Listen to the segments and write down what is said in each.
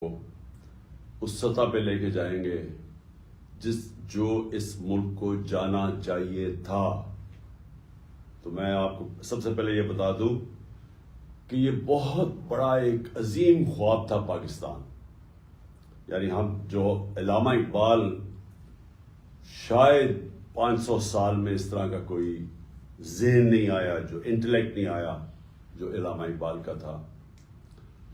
اس سطح پہ لے کے جائیں گے جو اس ملک کو جانا چاہیے تھا۔ تو میں آپ کو سب سے پہلے یہ بتا دوں کہ یہ بہت بڑا ایک عظیم خواب تھا پاکستان، یعنی ہم جو علامہ اقبال شاید 500 سال میں اس طرح کا کوئی ذہن نہیں آیا، جو انٹلیکٹ نہیں آیا جو علامہ اقبال کا تھا،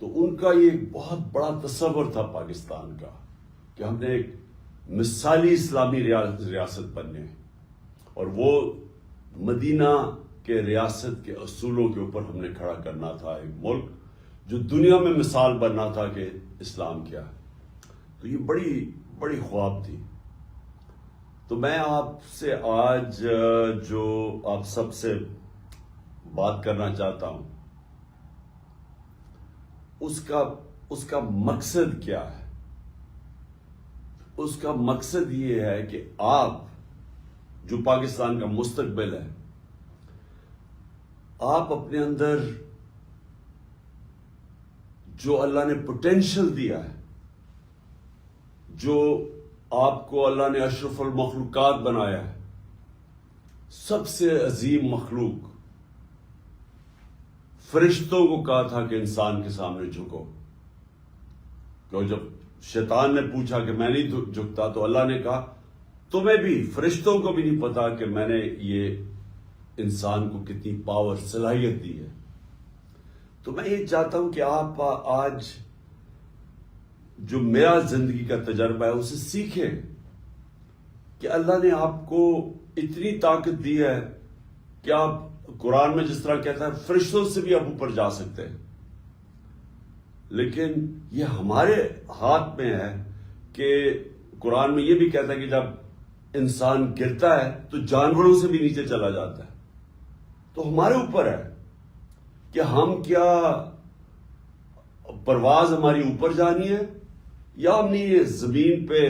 تو ان کا یہ ایک بہت بڑا تصور تھا پاکستان کا کہ ہم نے ایک مثالی اسلامی ریاست بننے، اور وہ مدینہ کے ریاست کے اصولوں کے اوپر ہم نے کھڑا کرنا تھا ایک ملک جو دنیا میں مثال بننا تھا کہ اسلام کیا ہے۔ تو یہ بڑی بڑی خواب تھی۔ تو میں آپ سے آج جو آپ سب سے بات کرنا چاہتا ہوں اس کا مقصد کیا ہے؟ اس کا مقصد یہ ہے کہ آپ جو پاکستان کا مستقبل ہے، آپ اپنے اندر جو اللہ نے پوٹینشل دیا ہے، جو آپ کو اللہ نے اشرف المخلوقات بنایا ہے، سب سے عظیم مخلوق، فرشتوں کو کہا تھا کہ انسان کے سامنے جھکو، تو جب شیطان نے پوچھا کہ میں نہیں جھکتا، تو اللہ نے کہا تمہیں بھی، فرشتوں کو بھی نہیں پتا کہ میں نے یہ انسان کو کتنی پاور، صلاحیت دی ہے۔ تو میں یہ چاہتا ہوں کہ آپ آج جو میرا زندگی کا تجربہ ہے اسے سیکھیں کہ اللہ نے آپ کو اتنی طاقت دی ہے کہ آپ قرآن میں جس طرح کہتا ہے فرشتوں سے بھی آپ اوپر جا سکتے ہیں، لیکن یہ ہمارے ہاتھ میں ہے کہ قرآن میں یہ بھی کہتا ہے کہ جب انسان گرتا ہے تو جانوروں سے بھی نیچے چلا جاتا ہے۔ تو ہمارے اوپر ہے کہ ہم کیا پرواز ہماری اوپر جانی ہے، یا ہم نے یہ زمین پہ،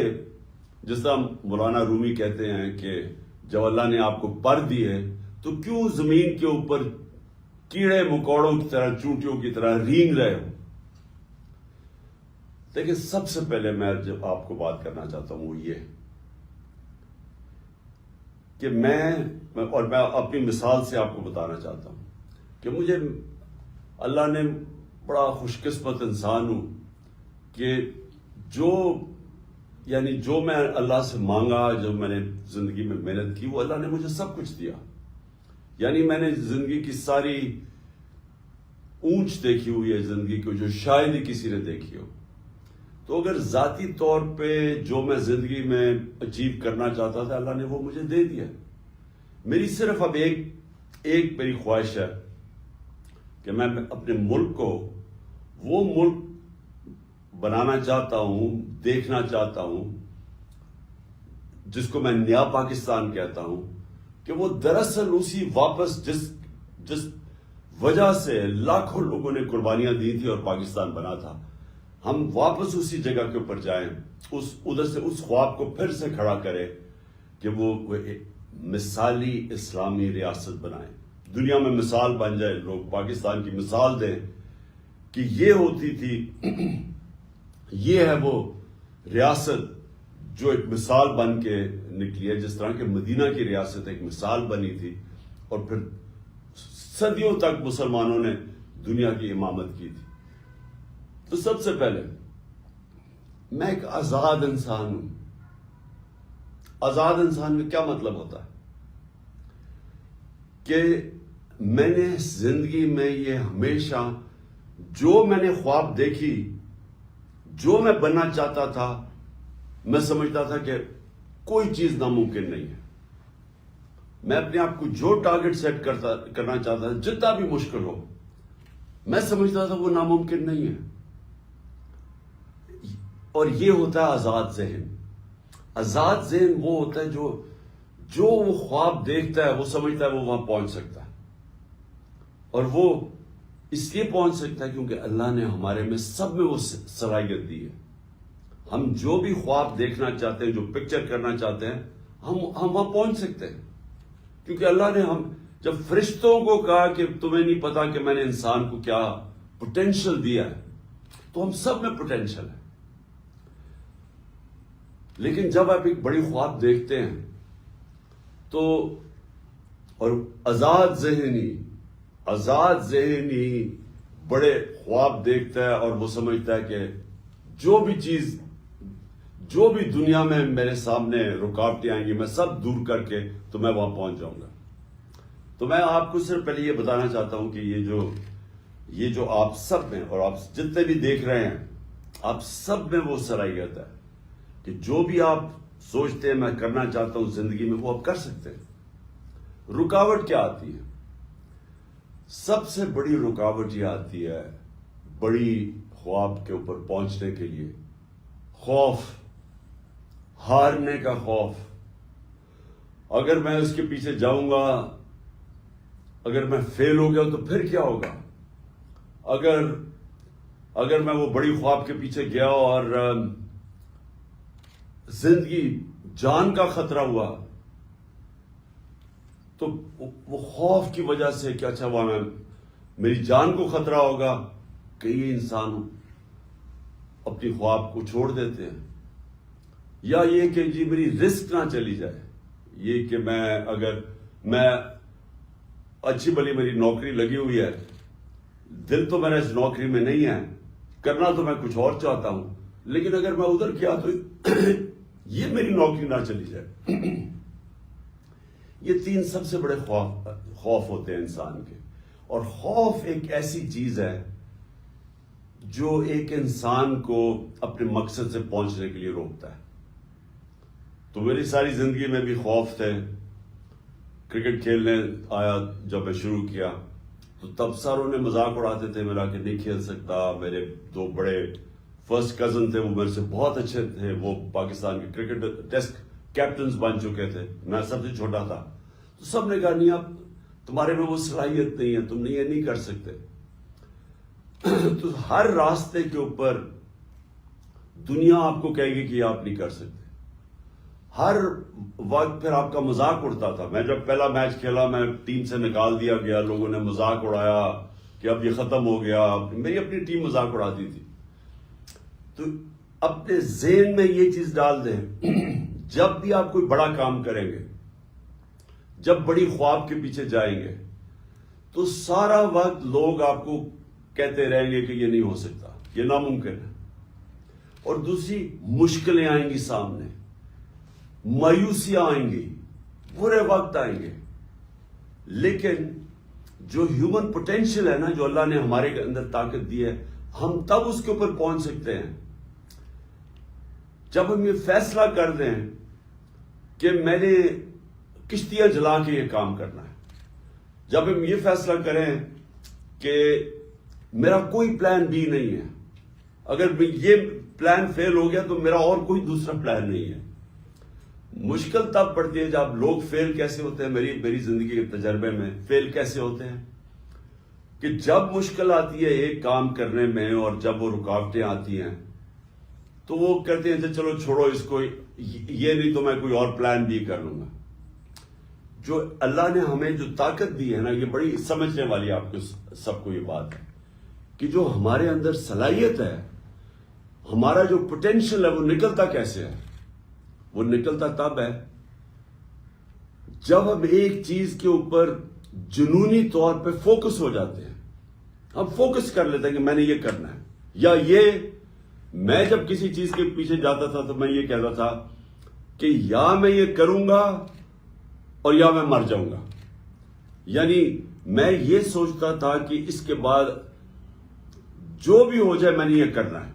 جس طرح مولانا رومی کہتے ہیں کہ جب اللہ نے آپ کو پر دیے تو کیوں زمین کے اوپر کیڑے مکوڑوں کی طرح، چونٹیوں کی طرح رینگ رہے ہو۔ دیکھیں، سب سے پہلے میں جب آپ کو بات کرنا چاہتا ہوں وہ یہ کہ میں اپنی مثال سے آپ کو بتانا چاہتا ہوں کہ مجھے اللہ نے بڑا خوش قسمت انسان ہوں کہ جو میں اللہ سے مانگا، جو میں نے زندگی میں محنت کی، وہ اللہ نے مجھے سب کچھ دیا۔ یعنی میں نے زندگی کی ساری اونچ دیکھی ہوئی ہے زندگی کو، جو شاید ہی کسی نے دیکھی ہو۔ تو اگر ذاتی طور پہ جو میں زندگی میں اچیو کرنا چاہتا تھا، اللہ نے وہ مجھے دے دیا۔ میری صرف اب ایک میری خواہش ہے کہ میں اپنے ملک کو وہ ملک بنانا چاہتا ہوں، دیکھنا چاہتا ہوں، جس کو میں نیا پاکستان کہتا ہوں، کہ وہ دراصل اسی واپس جس وجہ سے لاکھوں لوگوں نے قربانیاں دی تھی اور پاکستان بنا تھا، ہم واپس اسی جگہ کے اوپر جائیں، ادھر سے اس خواب کو پھر سے کھڑا کریں کہ وہ مثالی اسلامی ریاست بنائیں، دنیا میں مثال بن جائے، لوگ پاکستان کی مثال دیں کہ یہ ہوتی تھی، یہ ہے وہ ریاست جو ایک مثال بن کے نکلی ہے، جس طرح کہ مدینہ کی ریاست ایک مثال بنی تھی، اور پھر صدیوں تک مسلمانوں نے دنیا کی امامت کی تھی۔ تو سب سے پہلے میں ایک آزاد انسان ہوں۔ آزاد انسان کا کیا مطلب ہوتا ہے؟ کہ میں نے زندگی میں یہ ہمیشہ جو میں نے خواب دیکھی، جو میں بننا چاہتا تھا، میں سمجھتا تھا کہ کوئی چیز ناممکن نہیں ہے۔ میں اپنے آپ کو جو ٹارگٹ سیٹ کرنا چاہتا تھا، جتنا بھی مشکل ہو، میں سمجھتا تھا وہ ناممکن نہیں ہے۔ اور یہ ہوتا ہے آزاد ذہن۔ آزاد ذہن وہ ہوتا ہے جو وہ خواب دیکھتا ہے، وہ سمجھتا ہے وہ وہاں پہنچ سکتا ہے، اور وہ اس لیے پہنچ سکتا ہے کیونکہ اللہ نے ہمارے میں سب میں وہ صلاحیت دی ہے۔ ہم جو بھی خواب دیکھنا چاہتے ہیں، جو پکچر کرنا چاہتے ہیں، ہم وہاں پہنچ سکتے ہیں، کیونکہ اللہ نے جب فرشتوں کو کہا کہ تمہیں نہیں پتا کہ میں نے انسان کو کیا پوٹینشل دیا ہے، تو ہم سب میں پوٹینشل ہے۔ لیکن جب آپ ایک بڑی خواب دیکھتے ہیں تو اور آزاد ذہنی بڑے خواب دیکھتا ہے اور وہ سمجھتا ہے کہ جو بھی دنیا میں میرے سامنے رکاوٹیں آئیں گی میں سب دور کر کے تو میں وہاں پہنچ جاؤں گا. تو میں آپ کو صرف پہلے یہ بتانا چاہتا ہوں کہ یہ جو آپ سب میں اور آپ جتنے بھی دیکھ رہے ہیں آپ سب میں وہ صلاحیت ہے کہ جو بھی آپ سوچتے ہیں میں کرنا چاہتا ہوں زندگی میں وہ آپ کر سکتے ہیں. رکاوٹ کیا آتی ہے؟ سب سے بڑی رکاوٹ یہ آتی ہے بڑی خواب کے اوپر پہنچنے کے لیے خوف، ہارنے کا خوف. اگر میں اس کے پیچھے جاؤں گا، اگر میں فیل ہو گیا تو پھر کیا ہوگا؟ اگر میں وہ بڑی خواب کے پیچھے گیا اور زندگی جان کا خطرہ ہوا تو وہ خوف کی وجہ سے کہ اچھا وہاں میری جان کو خطرہ ہوگا، کئی انسان اپنی خواب کو چھوڑ دیتے ہیں. یا یہ کہ جی میری رسک نہ چلی جائے، یہ کہ میں اچھی بھلی میری نوکری لگی ہوئی ہے، دل تو میرا اس نوکری میں نہیں ہے، کرنا تو میں کچھ اور چاہتا ہوں، لیکن اگر میں ادھر کیا تو یہ میری نوکری نہ چلی جائے. یہ تین سب سے بڑے خوف ہوتے ہیں انسان کے. اور خوف ایک ایسی چیز ہے جو ایک انسان کو اپنے مقصد سے پہنچنے کے لیے روکتا ہے. تو میری ساری زندگی میں بھی خوف تھے. کرکٹ کھیلنے آیا جب میں شروع کیا تو تب ساروں نے مذاق اڑاتے تھے میرا کہ نہیں کھیل سکتا. میرے دو بڑے فرسٹ کزن تھے، وہ میرے سے بہت اچھے تھے، وہ پاکستان کے کرکٹ ٹیسٹ کیپٹنز بن چکے تھے، میں سب سے چھوٹا تھا. تو سب نے کہا نہیں اب تمہارے میں وہ صلاحیت نہیں ہے، تم یہ نہیں کر سکتے. تو ہر راستے کے اوپر دنیا آپ کو کہے گی کہ آپ نہیں کر سکتے. ہر وقت پھر آپ کا مذاق اڑتا تھا. میں جب پہلا میچ کھیلا میں ٹیم سے نکال دیا گیا، لوگوں نے مذاق اڑایا کہ اب یہ ختم ہو گیا. میری اپنی ٹیم مذاق اڑاتی تھی. تو اپنے ذہن میں یہ چیز ڈال دیں جب بھی آپ کوئی بڑا کام کریں گے، جب بڑی خواب کے پیچھے جائیں گے تو سارا وقت لوگ آپ کو کہتے رہیں گے کہ یہ نہیں ہو سکتا، یہ ناممکن ہے. اور دوسری مشکلیں آئیں گی سامنے، مایوسیاں آئیں گی، برے وقت آئیں گے. لیکن جو ہیومن پوٹینشیل ہے نا، جو اللہ نے ہمارے اندر طاقت دی ہے، ہم تب اس کے اوپر پہنچ سکتے ہیں جب ہم یہ فیصلہ کر دیں کہ میں نے کشتیاں جلا کے یہ کام کرنا ہے. جب ہم یہ فیصلہ کریں کہ میرا کوئی پلان بی نہیں ہے، اگر یہ پلان فیل ہو گیا تو میرا اور کوئی دوسرا پلان نہیں ہے. مشکل تب پڑتی ہے جب لوگ فیل کیسے ہوتے ہیں. میری زندگی کے تجربے میں فیل کیسے ہوتے ہیں کہ جب مشکل آتی ہے ایک کام کرنے میں اور جب وہ رکاوٹیں آتی ہیں تو وہ کہتے ہیں چلو چھوڑو اس کو، یہ نہیں تو میں کوئی اور پلان بھی کر لوں گا. جو اللہ نے ہمیں جو طاقت دی ہے نا، یہ بڑی سمجھنے والی آپ کو سب کو یہ بات ہے کہ جو ہمارے اندر صلاحیت ہے، ہمارا جو پوٹینشیل ہے، وہ نکلتا کیسے ہے؟ وہ نکلتا تب ہے جب ہم ایک چیز کے اوپر جنونی طور پہ فوکس ہو جاتے ہیں. ہم فوکس کر لیتے ہیں کہ میں نے یہ کرنا ہے. یا یہ میں جب کسی چیز کے پیچھے جاتا تھا تو میں یہ کہتا تھا کہ یا میں یہ کروں گا اور یا میں مر جاؤں گا. یعنی میں یہ سوچتا تھا کہ اس کے بعد جو بھی ہو جائے میں نے یہ کرنا ہے،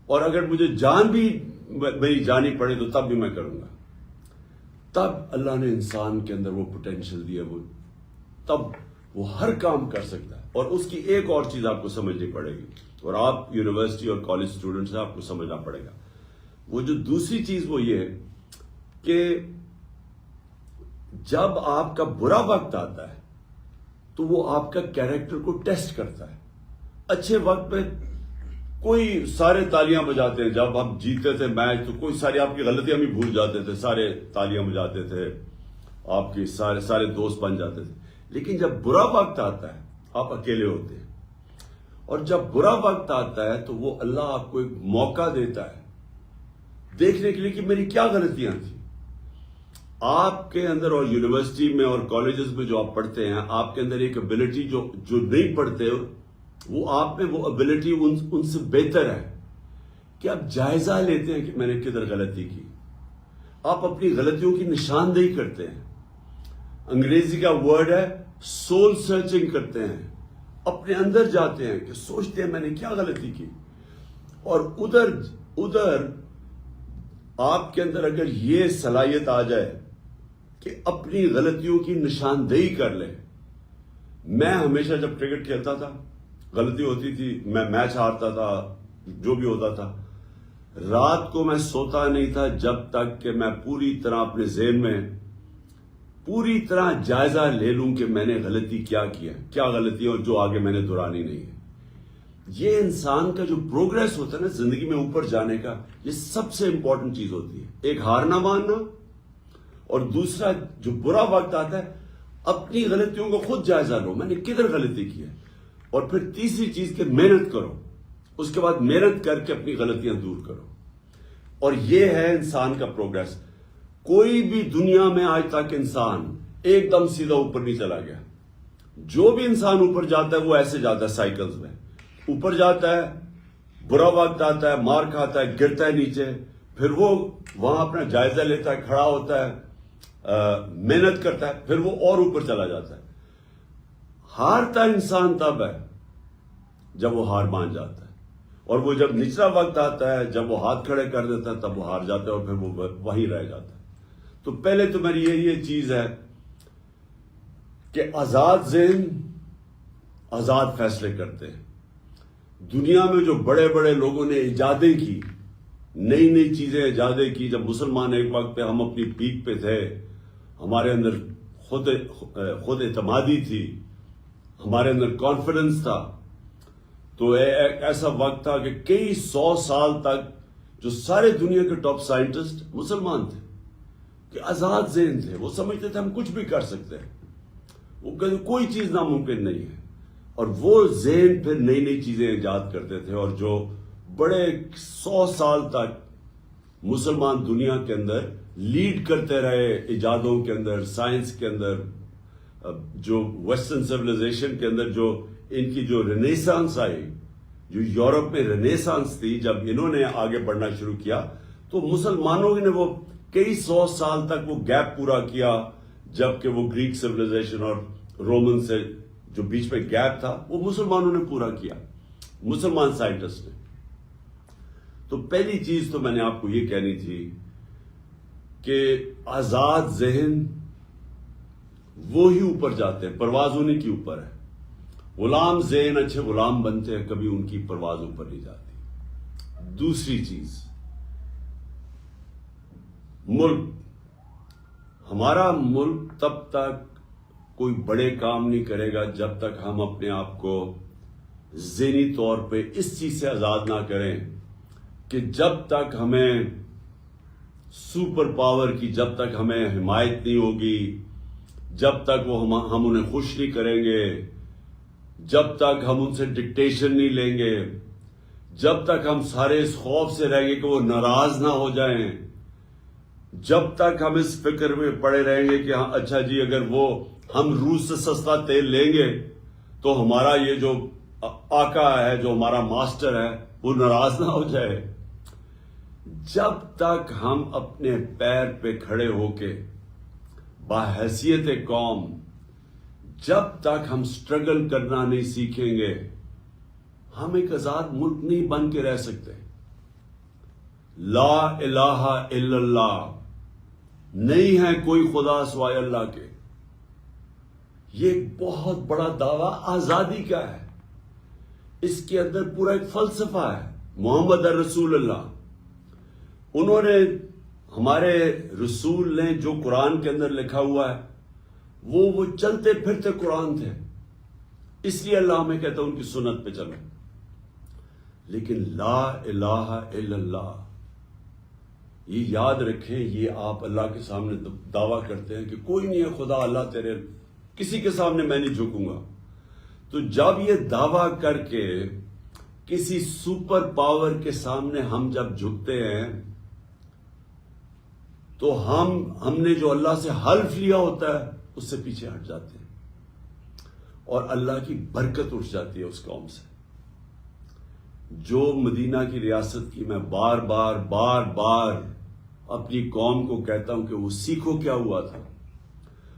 اور اگر مجھے جان بھی میری جانی پڑے تو تب بھی میں کروں گا. تب اللہ نے انسان کے اندر وہ پوٹینشیل دیا، وہ تب وہ ہر کام کر سکتا ہے. اور اس کی ایک اور چیز آپ کو سمجھنی پڑے گی، اور آپ یونیورسٹی اور کالج اسٹوڈنٹس ہیں، آپ کو سمجھنا پڑے گا. وہ جو دوسری چیز وہ یہ ہے کہ جب آپ کا برا وقت آتا ہے تو وہ آپ کا کیریکٹر کو ٹیسٹ کرتا ہے. اچھے وقت پہ کوئی سارے تالیاں بجاتے ہیں، جب ہم جیتے تھے میچ تو کوئی ساری آپ کی غلطیاں بھی بھول جاتے تھے، سارے تالیاں بجاتے تھے، آپ کی سارے دوست بن جاتے تھے. لیکن جب برا وقت آتا ہے آپ اکیلے ہوتے ہیں. اور جب برا وقت آتا ہے تو وہ اللہ آپ کو ایک موقع دیتا ہے دیکھنے کے لیے کہ میری کیا غلطیاں تھیں. آپ کے اندر اور یونیورسٹی میں اور کالجز میں جو آپ پڑھتے ہیں، آپ کے اندر ایک ابیلٹی جو نہیں پڑھتے وہ آپ میں وہ ابیلٹی ان سے بہتر ہے کہ آپ جائزہ لیتے ہیں کہ میں نے کدھر غلطی کی. آپ اپنی غلطیوں کی نشاندہی کرتے ہیں. انگریزی کا ورڈ ہے سول سرچنگ کرتے ہیں. اپنے اندر جاتے ہیں کہ سوچتے ہیں میں نے کیا غلطی کی. اور ادھر آپ کے اندر اگر یہ صلاحیت آ جائے کہ اپنی غلطیوں کی نشاندہی کر لے. میں ہمیشہ جب کرکٹ کھیلتا تھا غلطی ہوتی تھی، میں میچ ہارتا تھا، جو بھی ہوتا تھا، رات کو میں سوتا نہیں تھا جب تک کہ میں پوری طرح اپنے ذہن میں پوری طرح جائزہ لے لوں کہ میں نے غلطی کیا غلطی اور جو آگے میں نے دہرانی نہیں ہے. یہ انسان کا جو پروگریس ہوتا ہے نا زندگی میں اوپر جانے کا، یہ سب سے امپورٹنٹ چیز ہوتی ہے. ایک ہار نہ ماننا، اور دوسرا جو برا وقت آتا ہے اپنی غلطیوں کو خود جائزہ لو، میں نے کدھر غلطی کی ہے. اور پھر تیسری چیز کہ محنت کرو، اس کے بعد محنت کر کے اپنی غلطیاں دور کرو. اور یہ ہے انسان کا پروگریس. کوئی بھی دنیا میں آج تک انسان ایک دم سیدھا اوپر نہیں چلا گیا. جو بھی انسان اوپر جاتا ہے وہ ایسے جاتا ہے سائیکلز میں. اوپر جاتا ہے، برا وقت آتا ہے، مار کھاتا ہے، گرتا ہے نیچے، پھر وہ وہاں اپنا جائزہ لیتا ہے، کھڑا ہوتا ہے، محنت کرتا ہے، پھر وہ اور اوپر چلا جاتا ہے. ہارتا انسان تب ہے جب وہ ہار مان جاتا ہے، اور وہ جب نچلا وقت آتا ہے، جب وہ ہاتھ کھڑے کر دیتا ہے، تب وہ ہار جاتا ہے اور پھر وہ وہیں رہ جاتا ہے. تو پہلے تو میری یہ چیز ہے کہ آزاد ذہن آزاد فیصلے کرتے ہیں. دنیا میں جو بڑے بڑے لوگوں نے ایجادیں کی، نئی چیزیں ایجادیں کی، جب مسلمان ایک وقت پہ ہم اپنی پیک پہ تھے، ہمارے اندر خود اعتمادی تھی، ہمارے اندر کانفیڈنس تھا، تو ایک ایسا وقت تھا کہ کئی 100 سال تک جو سارے دنیا کے ٹاپ سائنٹسٹ مسلمان تھے، کہ آزاد ذہن تھے. وہ سمجھتے تھے ہم کچھ بھی کر سکتے ہیں، وہ کہتے کوئی چیز ناممکن نہیں ہے. اور وہ ذہن پھر نئی چیزیں ایجاد کرتے تھے، اور جو بڑے 100 سال تک مسلمان دنیا کے اندر لیڈ کرتے رہے ایجادوں کے اندر، سائنس کے اندر، جو ویسٹرن سیولائزیشن کے اندر جو ان کی جو رینیسانس آئی، جو یورپ میں رینیسانس تھی، جب انہوں نے آگے بڑھنا شروع کیا تو مسلمانوں نے وہ کئی 100 سال تک وہ گیپ پورا کیا، جبکہ وہ گریک سیولائزیشن اور رومن سے جو بیچ میں گیپ تھا وہ مسلمانوں نے پورا کیا، مسلمان سائنٹسٹ نے. تو پہلی چیز تو میں نے آپ کو یہ کہنی تھی کہ آزاد ذہن وہی اوپر جاتے ہیں، پرواز انہیں کی اوپر ہے. غلام ذہن اچھے غلام بنتے ہیں، کبھی ان کی پرواز اوپر نہیں جاتی. دوسری چیز، ملک، ہمارا ملک تب تک کوئی بڑے کام نہیں کرے گا جب تک ہم اپنے آپ کو ذہنی طور پہ اس چیز سے آزاد نہ کریں کہ جب تک ہمیں سپر پاور کی جب تک ہمیں حمایت نہیں ہوگی، جب تک وہ ہم انہیں خوش نہیں کریں گے، جب تک ہم ان سے ڈکٹیشن نہیں لیں گے، جب تک ہم سارے اس خوف سے رہیں گے کہ وہ ناراض نہ ہو جائیں، جب تک ہم اس فکر میں پڑے رہیں گے کہ ہاں اچھا جی اگر وہ ہم روس سے سستا تیل لیں گے تو ہمارا یہ جو آقا ہے، جو ہمارا ماسٹر ہے، وہ ناراض نہ ہو جائے. جب تک ہم اپنے پیر پہ کھڑے ہو کے باحیثیت قوم، جب تک ہم سٹرگل کرنا نہیں سیکھیں گے، ہم ایک آزاد ملک نہیں بن کے رہ سکتے. لا الہ الا اللہ، نہیں ہے کوئی خدا سوائے اللہ کے. یہ ایک بہت بڑا دعویٰ آزادی کا ہے. اس کے اندر پورا ایک فلسفہ ہے. محمد رسول اللہ، انہوں نے، ہمارے رسول نے جو قرآن کے اندر لکھا ہوا ہے وہ چلتے پھرتے قرآن تھے، اس لیے اللہ ہمیں کہتا ہے ان کی سنت پہ چلو. لیکن لا الہ الا اللہ، یہ یاد رکھیں، یہ آپ اللہ کے سامنے دعویٰ کرتے ہیں کہ کوئی نہیں ہے خدا، اللہ تیرے کسی کے سامنے میں نہیں جھکوں گا. تو جب یہ دعویٰ کر کے کسی سپر پاور کے سامنے ہم جب جھکتے ہیں تو ہم نے جو اللہ سے حلف لیا ہوتا ہے اس سے پیچھے ہٹ جاتے ہیں اور اللہ کی برکت اٹھ جاتی ہے اس قوم سے. جو مدینہ کی ریاست کی میں بار بار اپنی قوم کو کہتا ہوں کہ وہ سیکھو کیا ہوا تھا.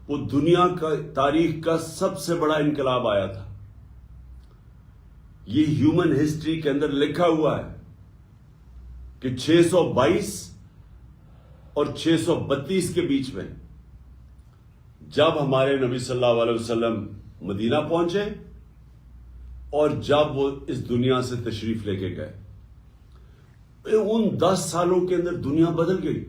وہ دنیا کا تاریخ کا سب سے بڑا انقلاب آیا تھا. یہ ہیومن ہسٹری کے اندر لکھا ہوا ہے کہ 622 اور 632 کے بیچ میں جب ہمارے نبی صلی اللہ علیہ وسلم مدینہ پہنچے اور جب وہ اس دنیا سے تشریف لے کے گئے، ان 10 سالوں کے اندر دنیا بدل گئی.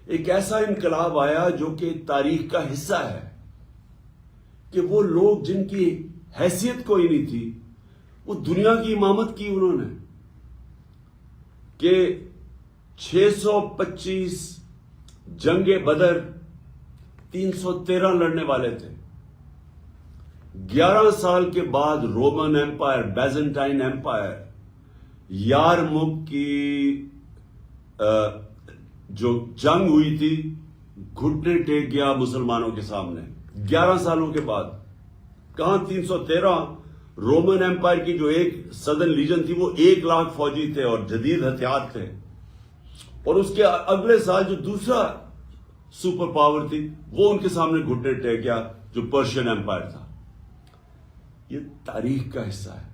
ایک ایسا انقلاب آیا جو کہ تاریخ کا حصہ ہے کہ وہ لوگ جن کی حیثیت کوئی نہیں تھی وہ دنیا کی امامت کی انہوں نے. کہ 625 جنگ بدر 313 لڑنے والے تھے. 11 سال کے بعد رومن ایمپائر، بیزنٹائن ایمپائر، یارموک کی جو جنگ ہوئی تھی، گھٹنے ٹیک گیا مسلمانوں کے سامنے. 11 سالوں کے بعد کہاں 313 رومن ایمپائر کی جو ایک سدرن لیجن تھی وہ 1 لاکھ فوجی تھے اور جدید ہتھیار تھے. اور اس کے اگلے سال جو دوسرا سپر پاور تھی وہ ان کے سامنے گھٹنے ٹیک گیا، جو پرشین ایمپائر تھا. یہ تاریخ کا حصہ ہے.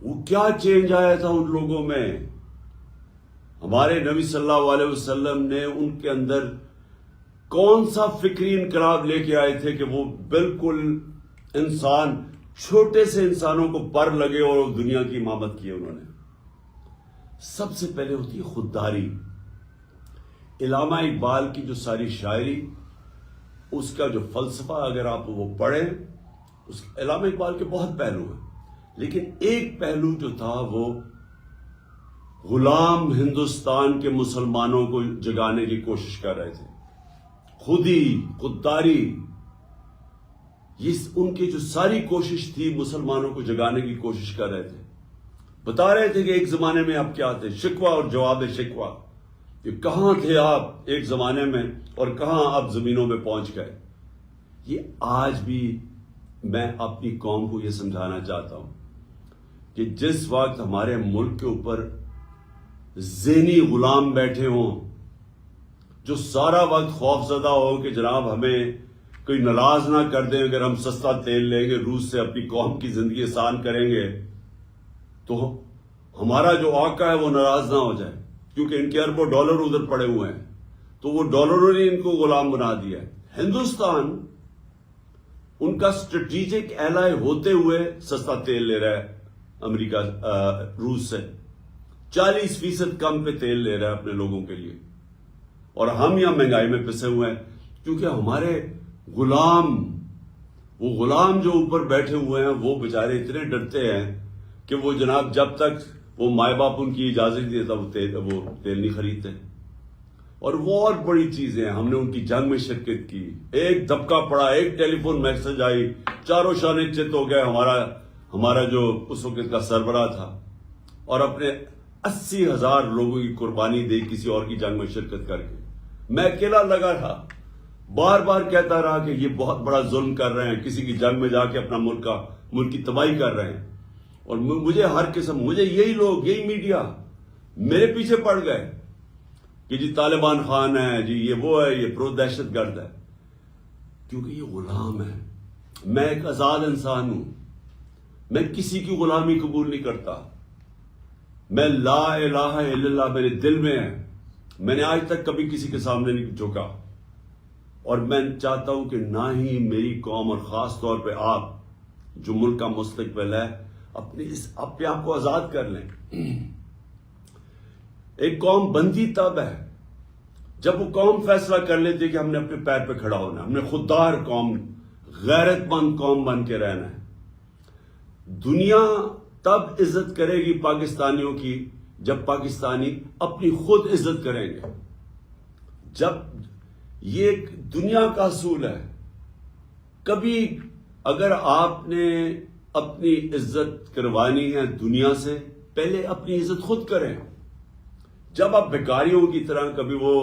وہ کیا چینج آیا تھا ان لوگوں میں. ہمارے نبی صلی اللہ علیہ وسلم نے ان کے اندر کون سا فکری انقلاب لے کے آئے تھے کہ وہ بالکل انسان، چھوٹے سے انسانوں کو پر لگے اور دنیا کی امامت کی انہوں نے. سب سے پہلے ہوتی ہے خودداری. علامہ اقبال کی جو ساری شاعری، اس کا جو فلسفہ اگر آپ وہ پڑھیں، علامہ اقبال کے بہت پہلو ہیں، لیکن ایک پہلو جو تھا وہ غلام ہندوستان کے مسلمانوں کو جگانے کی کوشش کر رہے تھے. خودداری، یہ ان کی جو ساری کوشش تھی مسلمانوں کو جگانے کی کوشش کر رہے تھے. بتا رہے تھے کہ ایک زمانے میں آپ کیا تھے، شکوہ اور جواب شکوہ، کہ کہاں تھے آپ ایک زمانے میں اور کہاں آپ زمینوں میں پہنچ گئے. یہ آج بھی میں اپنی قوم کو یہ سمجھانا چاہتا ہوں کہ جس وقت ہمارے ملک کے اوپر ذہنی غلام بیٹھے ہوں، جو سارا وقت خوف زدہ ہو کہ جناب ہمیں کوئی ناراض نہ کر دیں اگر ہم سستا تیل لیں گے روس سے، اپنی قوم کی زندگی آسان کریں گے، تو ہمارا جو آقا ہے وہ ناراض نہ ہو جائے، کیونکہ ان کے اربوں ڈالر ادھر پڑے ہوئے ہیں، تو وہ ڈالروں نے ان کو غلام بنا دیا ہے. ہندوستان ان کا اسٹریٹجک ایلائی ہوتے ہوئے سستا تیل لے رہا ہے امریکہ، روس سے 40% کم پہ تیل لے رہا ہے اپنے لوگوں کے لیے. اور ہم یہاں مہنگائی میں پسے ہوئے ہیں کیونکہ ہمارے وہ غلام جو اوپر بیٹھے ہوئے ہیں وہ بیچارے اتنے ڈرتے ہیں کہ وہ جناب جب تک وہ مائے باپ ان کی اجازت دیتا وہ تیل نہیں خریدتے. اور وہ اور بڑی چیزیں ہیں، ہم نے ان کی جنگ میں شرکت کی، ایک دھبکہ پڑا، ایک ٹیلی فون میسج آئی، چاروں شانے چت ہو گئے. ہمارا جو اس وقت کا سربراہ تھا اور اپنے 80,000 لوگوں کی قربانی دی کسی اور کی جنگ میں شرکت کر کے. میں اکیلا لگا رہا، بار بار کہتا رہا کہ یہ بہت بڑا ظلم کر رہے ہیں، کسی کی جنگ میں جا کے اپنا ملک کی تباہی کر رہے ہیں. اور مجھے یہی لوگ، یہی میڈیا میرے پیچھے پڑ گئے کہ جی طالبان خان ہے، جی یہ وہ ہے، یہ پرو دہشت گرد ہے. کیونکہ یہ غلام ہے. میں ایک آزاد انسان ہوں، میں کسی کی غلامی قبول نہیں کرتا. میں لا الہ الا اللہ میرے دل میں ہے. میں نے آج تک کبھی کسی کے سامنے نہیں جھکا، اور میں چاہتا ہوں کہ نہ ہی میری قوم، اور خاص طور پہ آپ جو ملک کا مستقبل ہے، اپنے آپ کو آزاد کر لیں. ایک قوم بنتی تب ہے جب وہ قوم فیصلہ کر لیتی ہے کہ ہم نے اپنے پیر پہ کھڑا ہونا ہے، ہم نے خوددار قوم، غیرت مند قوم بن کے رہنا ہے. دنیا تب عزت کرے گی پاکستانیوں کی جب پاکستانی اپنی خود عزت کریں گے. جب یہ ایک دنیا کا اصول ہے، کبھی اگر آپ نے اپنی عزت کروانی ہے دنیا سے، پہلے اپنی عزت خود کریں. جب آپ بیکاریوں کی طرح کبھی وہ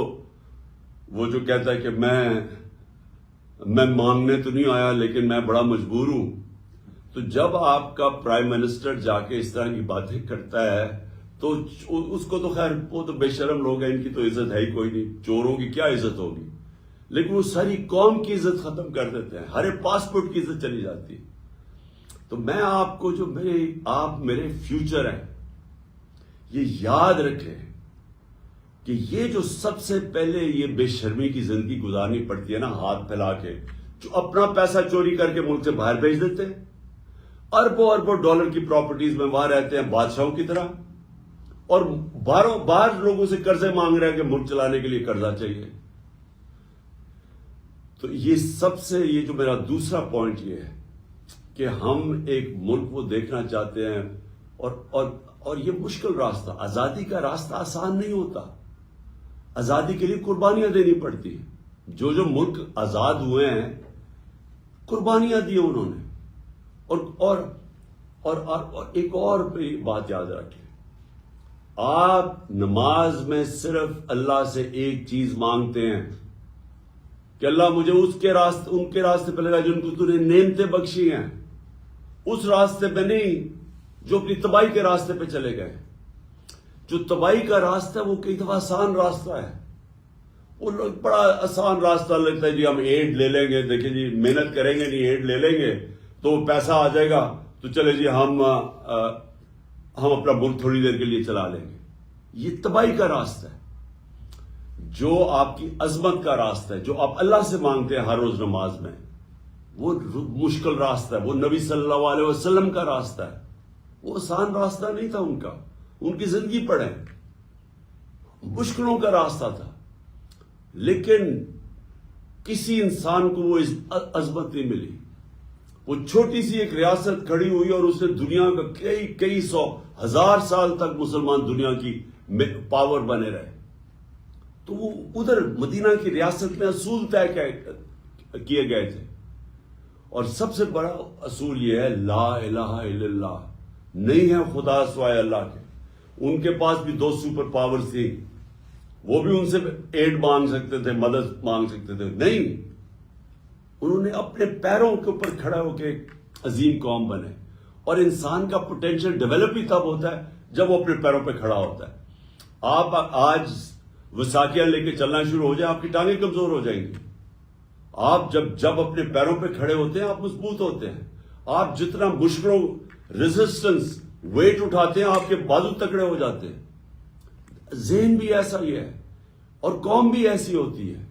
وہ جو کہتا ہے کہ میں مانگنے تو نہیں آیا لیکن میں بڑا مجبور ہوں. تو جب آپ کا پرائم منسٹر جا کے اس طرح کی باتیں کرتا ہے تو اس کو تو خیر وہ تو بے شرم لوگ ہیں, ان کی تو عزت ہے ہی کوئی نہیں, چوروں کی کیا عزت ہوگی, لیکن وہ ساری قوم کی عزت ختم کر دیتے ہیں, ہر پاسپورٹ کی عزت چلی جاتی ہے. تو میں آپ کو جو آپ میرے فیوچر ہیں, یہ یاد رکھیں کہ یہ جو سب سے پہلے یہ بے شرمی کی زندگی گزارنی پڑتی ہے نا, ہاتھ پھیلا کے, جو اپنا پیسہ چوری کر کے ملک سے باہر بھیج دیتے ہیں, اربوں اربوں ڈالر کی پراپرٹیز میں وہاں رہتے ہیں بادشاہوں کی طرح, اور باہر لوگوں سے قرضے مانگ رہے ہیں کہ ملک چلانے کے لیے قرضہ چاہیے. تو یہ سب سے, یہ جو میرا دوسرا پوائنٹ یہ ہے کہ ہم ایک ملک وہ دیکھنا چاہتے ہیں, اور یہ مشکل راستہ, آزادی کا راستہ آسان نہیں ہوتا, آزادی کے لیے قربانیاں دینی پڑتی ہیں. جو ملک آزاد ہوئے ہیں قربانیاں دی انہوں نے. اور ایک اور بات یاد رکھیں, آپ نماز میں صرف اللہ سے ایک چیز مانگتے ہیں کہ اللہ مجھے ان کے راستے پہ لگا جن کو تو نے نعمتیں بخشی ہیں, اس راستے پہ نہیں جو اپنی تباہی کے راستے پہ چلے گئے. جو تباہی کا راستہ ہے وہ کئی دفعہ آسان راستہ ہے, وہ لوگ بڑا آسان راستہ لگتا ہے, جی ہم ایڈ لے لیں گے, دیکھیں جی محنت کریں گے نہیں, ایڈ لے لیں گے تو پیسہ آ جائے گا, تو چلے جی ہم اپنا ملک تھوڑی دیر کے لیے چلا لیں گے. یہ تباہی کا راستہ ہے. جو آپ کی عظمت کا راستہ ہے, جو آپ اللہ سے مانگتے ہیں ہر روز نماز میں, وہ مشکل راستہ ہے, وہ نبی صلی اللہ علیہ وسلم کا راستہ ہے, وہ آسان راستہ نہیں تھا ان کا, ان کی زندگی پڑھیں, مشکلوں کا راستہ تھا, لیکن کسی انسان کو وہ عظمت نہیں ملی. وہ چھوٹی سی ایک ریاست کھڑی ہوئی اور اس نے دنیا کا کئی سو ہزار سال تک مسلمان دنیا کی پاور بنے رہے. تو وہ ادھر مدینہ کی ریاست میں اصول طے کیے گئے تھے, اور سب سے بڑا اصول یہ ہے لا الہ الا اللہ, نہیں ہے خدا سوائے اللہ کے. ان کے پاس بھی 2 سپر پاورز تھی, وہ بھی ان سے ایڈ مانگ سکتے تھے, مدد مانگ سکتے تھے, نہیں, انہوں نے اپنے پیروں کے اوپر کھڑا ہو کے عظیم قوم بنے. اور انسان کا پوٹینشیل ڈیولپ ہی تب ہوتا ہے جب وہ اپنے پیروں پہ کھڑا ہوتا ہے. آپ آج وساکیاں لے کے چلنا شروع ہو جائے, آپ کی ٹانگیں کمزور ہو جائیں گی. آپ جب اپنے پیروں پہ کھڑے ہوتے ہیں آپ مضبوط ہوتے ہیں. آپ جتنا مشکلوں ریزسٹنس ویٹ اٹھاتے ہیں آپ کے بازو تکڑے ہو جاتے ہیں. ذہن بھی ایسا ہی ہے اور قوم بھی ایسی ہوتی ہے,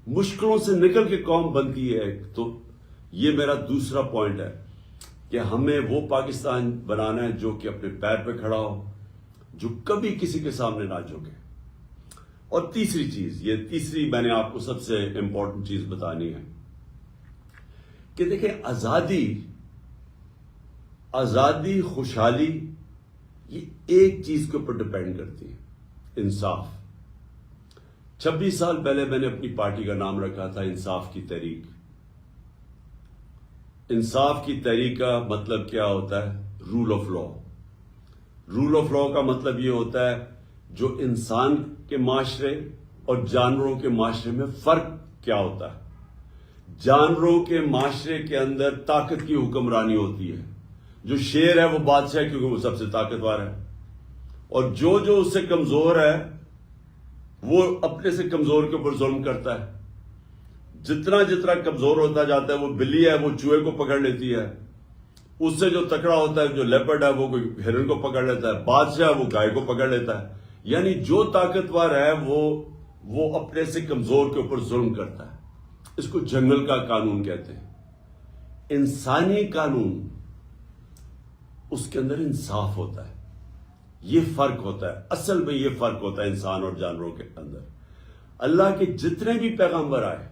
مشکلوں سے نکل کے قوم بنتی ہے. تو یہ میرا دوسرا پوائنٹ ہے کہ ہمیں وہ پاکستان بنانا ہے جو کہ اپنے پیر پہ کھڑا ہو, جو کبھی کسی کے سامنے نہ جھکے. اور تیسری چیز, یہ تیسری میں نے آپ کو سب سے امپورٹنٹ چیز بتانی ہے کہ دیکھیں آزادی خوشحالی یہ ایک چیز کے اوپر ڈپینڈ کرتی ہے, انصاف. 26 سال پہلے میں نے اپنی پارٹی کا نام رکھا تھا انصاف کی تحریک. انصاف کی تحریک کا مطلب کیا ہوتا ہے؟ Rule of law. Rule of law کا مطلب یہ ہوتا ہے جو انسان کے معاشرے اور جانوروں کے معاشرے میں فرق کیا ہوتا ہے. جانوروں کے معاشرے کے اندر طاقت کی حکمرانی ہوتی ہے. جو شیر ہے وہ بادشاہ ہے کیونکہ وہ سب سے طاقتور ہے, اور جو اس سے کمزور ہے وہ اپنے سے کمزور کے اوپر ظلم کرتا ہے. جتنا کمزور ہوتا جاتا ہے, وہ بلی ہے وہ چوہے کو پکڑ لیتی ہے, اس سے جو تکڑا ہوتا ہے جو لیپرڈ ہے وہ کوئی ہرن کو پکڑ لیتا ہے, بادشاہ وہ گائے کو پکڑ لیتا ہے. یعنی جو طاقتور ہے وہ اپنے سے کمزور کے اوپر ظلم کرتا ہے. اس کو جنگل کا قانون کہتے ہیں. انسانی قانون اس کے اندر انصاف ہوتا ہے. یہ فرق ہوتا ہے, اصل میں یہ فرق ہوتا ہے انسان اور جانوروں کے اندر. اللہ کے جتنے بھی پیغمبر آئے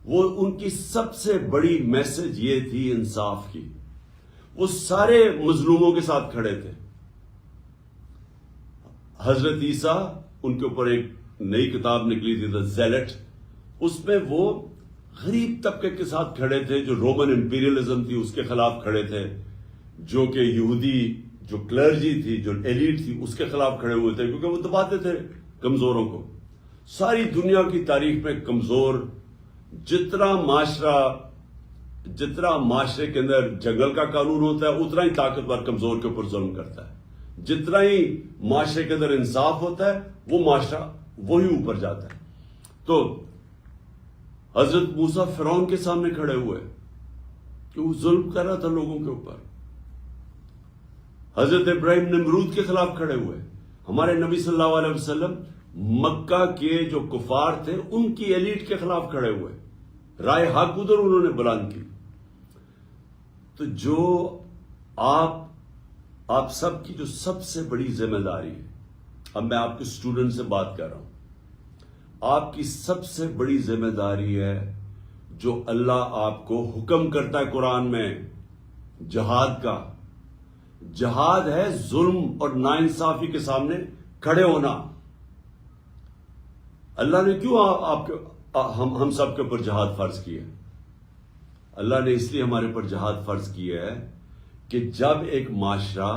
وہ ان کی سب سے بڑی میسج یہ تھی انصاف کی. وہ سارے مظلوموں کے ساتھ کھڑے تھے. حضرت عیسیٰ ان کے اوپر ایک نئی کتاب نکلی تھی دا زیلٹ, اس میں وہ غریب طبقے کے ساتھ کھڑے تھے, جو رومن امپیریلزم تھی اس کے خلاف کھڑے تھے, جو کہ یہودی جو کلرجی تھی جو ایلیٹ تھی اس کے خلاف کھڑے ہوئے تھے, کیونکہ وہ دباتے تھے کمزوروں کو. ساری دنیا کی تاریخ میں کمزور جتنا معاشرے کے اندر جنگل کا قانون ہوتا ہے اتنا ہی طاقتور کمزور کے اوپر ظلم کرتا ہے، جتنا ہی معاشرے کے اندر انصاف ہوتا ہے وہ معاشرہ وہی اوپر جاتا ہے۔ تو حضرت موسیٰ فرعون کے سامنے کھڑے ہوئے کہ وہ ظلم کر رہا تھا لوگوں کے اوپر، حضرت ابراہیم نمرود کے خلاف کھڑے ہوئے، ہمارے نبی صلی اللہ علیہ وسلم مکہ کے جو کفار تھے ان کی ایلیٹ کے خلاف کھڑے ہوئے، رائے حق ادھر انہوں نے بلند کی۔ تو جو آپ سب کی جو سب سے بڑی ذمہ داری ہے، اب میں آپ کے اسٹوڈنٹ سے بات کر رہا ہوں، آپ کی سب سے بڑی ذمہ داری ہے جو اللہ آپ کو حکم کرتا ہے قرآن میں جہاد کا، جہاد ہے ظلم اور ناانصافی کے سامنے کھڑے ہونا۔ اللہ نے کیوں ہم سب کے اوپر جہاد فرض کیا؟ اللہ نے اس لیے ہمارے اوپر جہاد فرض کیا ہے کہ جب ایک معاشرہ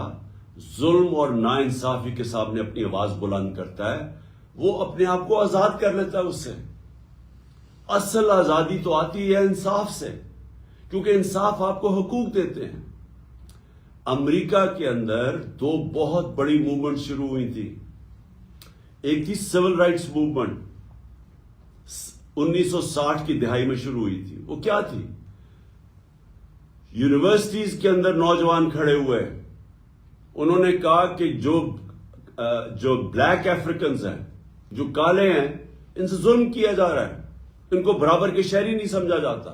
ظلم اور ناانصافی کے سامنے اپنی آواز بلند کرتا ہے وہ اپنے آپ کو آزاد کر لیتا ہے اس سے۔ اصل آزادی تو آتی ہے انصاف سے، کیونکہ انصاف آپ کو حقوق دیتے ہیں۔ امریکہ کے اندر دو بہت بڑی موومنٹ شروع ہوئی تھی، ایک تھی سول رائٹس موومنٹ، 1960 کی دہائی میں شروع ہوئی تھی۔ وہ کیا تھی؟ یونیورسٹیز کے اندر نوجوان کھڑے ہوئے، انہوں نے کہا کہ جو بلیک افریکنز ہیں، جو کالے ہیں، ان سے ظلم کیا جا رہا ہے، ان کو برابر کے شہری نہیں سمجھا جاتا۔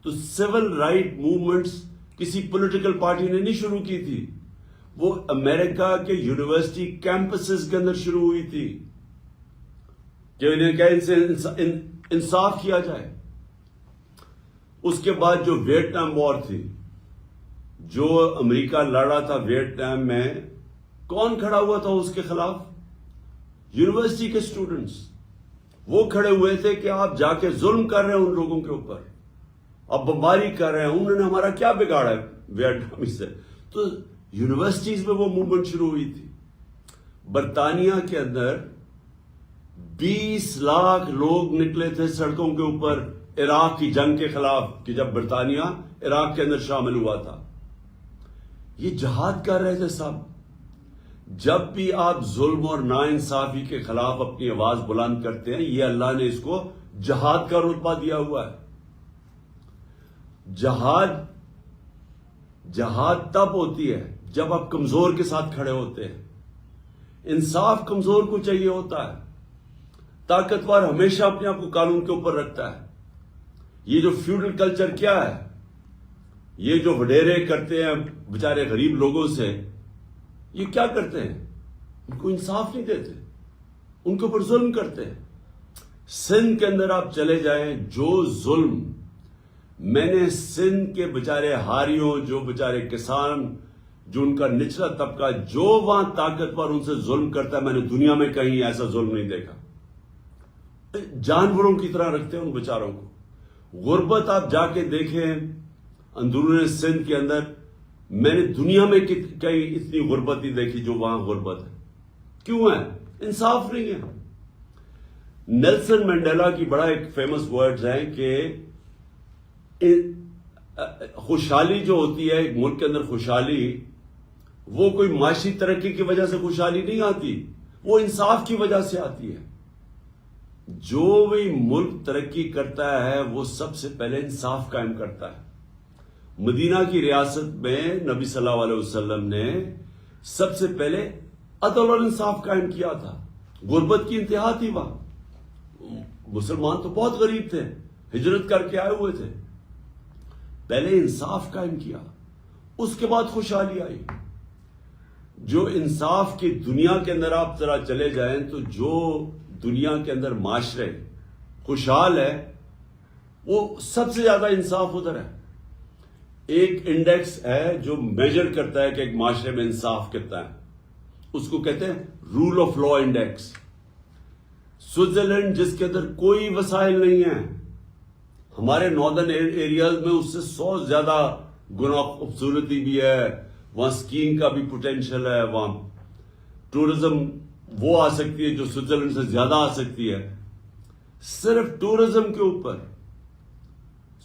تو سول رائٹ موومنٹس کسی پولیٹیکل پارٹی نے نہیں شروع کی تھی، وہ امریکہ کے یونیورسٹی کیمپسز کے اندر شروع ہوئی تھی کہ انہیں کیا ان سے انصاف کیا جائے۔ اس کے بعد جو ویتنام وار تھی، جو امریکہ لڑا تھا ویتنام میں، کون کھڑا ہوا تھا اس کے خلاف؟ یونیورسٹی کے اسٹوڈنٹس۔ وہ کھڑے ہوئے تھے کہ آپ جا کے ظلم کر رہے ہیں ان لوگوں کے اوپر، اب بمباری کر رہے ہیں، انہوں نے ہمارا کیا بگاڑا ہے ویتنامی سے۔ تو یونیورسٹیز میں وہ موومنٹ شروع ہوئی تھی۔ برطانیہ کے اندر 20 لاکھ لوگ نکلے تھے سڑکوں کے اوپر عراق کی جنگ کے خلاف، کہ جب برطانیہ عراق کے اندر شامل ہوا تھا۔ یہ جہاد کر رہے تھے سب۔ جب بھی آپ ظلم اور ناانصافی کے خلاف اپنی آواز بلند کرتے ہیں، یہ اللہ نے اس کو جہاد کا رتبہ دیا ہوا ہے۔ جہاد تب ہوتی ہے جب آپ کمزور کے ساتھ کھڑے ہوتے ہیں۔ انصاف کمزور کو چاہیے ہوتا ہے، طاقتور ہمیشہ اپنے آپ کو قانون کے اوپر رکھتا ہے۔ یہ جو فیوڈل کلچر کیا ہے، یہ جو وڈیرے کرتے ہیں بیچارے غریب لوگوں سے، یہ کیا کرتے ہیں؟ ان کو انصاف نہیں دیتے، ان کے اوپر ظلم کرتے ہیں۔ سندھ کے اندر آپ چلے جائیں، جو ظلم میں نے سندھ کے بیچارے ہاریوں، جو بیچارے کسان، جو ان کا نچلا طبقہ، جو وہاں طاقتور ان سے ظلم کرتا ہے، میں نے دنیا میں کہیں ایسا ظلم نہیں دیکھا۔ جانوروں کی طرح رکھتے ہیں ان بیچاروں کو۔ غربت آپ جا کے دیکھیں اندرون سندھ کے اندر، میں نے دنیا میں کئی اتنی غربت نہیں دیکھی جو وہاں غربت ہے۔ کیوں ہے؟ انصاف نہیں ہے۔ نیلسن منڈیلا کی بڑا ایک فیمس ورڈز ہیں کہ خوشحالی جو ہوتی ہے ایک ملک کے اندر، خوشحالی وہ کوئی معاشی ترقی کی وجہ سے خوشحالی نہیں آتی، وہ انصاف کی وجہ سے آتی ہے۔ جو بھی ملک ترقی کرتا ہے وہ سب سے پہلے انصاف قائم کرتا ہے۔ مدینہ کی ریاست میں نبی صلی اللہ علیہ وسلم نے سب سے پہلے عدل اور انصاف قائم کیا تھا۔ غربت کی انتہا تھی وہاں، مسلمان تو بہت غریب تھے، ہجرت کر کے آئے ہوئے تھے۔ پہلے انصاف قائم کیا، اس کے بعد خوشحالی آئی۔ جو انصاف کی دنیا کے اندر آپ ذرا چلے جائیں تو جو دنیا کے اندر معاشرے خوشحال ہے وہ سب سے زیادہ انصاف ادھر ہے۔ ایک انڈیکس ہے جو میجر کرتا ہے کہ ایک معاشرے میں انصاف کتنا ہے، اس کو کہتے ہیں rule of law index. Switzerland جس کے اندر کوئی وسائل نہیں ہیں، ہمارے ناردرن ایریاز میں اس سے 100 زیادہ گنا خوبصورتی بھی ہے، وہاں سکینگ کا بھی پوٹینشل ہے، وہاں ٹورزم وہ آ سکتی ہے جو سوئٹزرلینڈ سے زیادہ آ سکتی ہے. صرف ٹورزم کے اوپر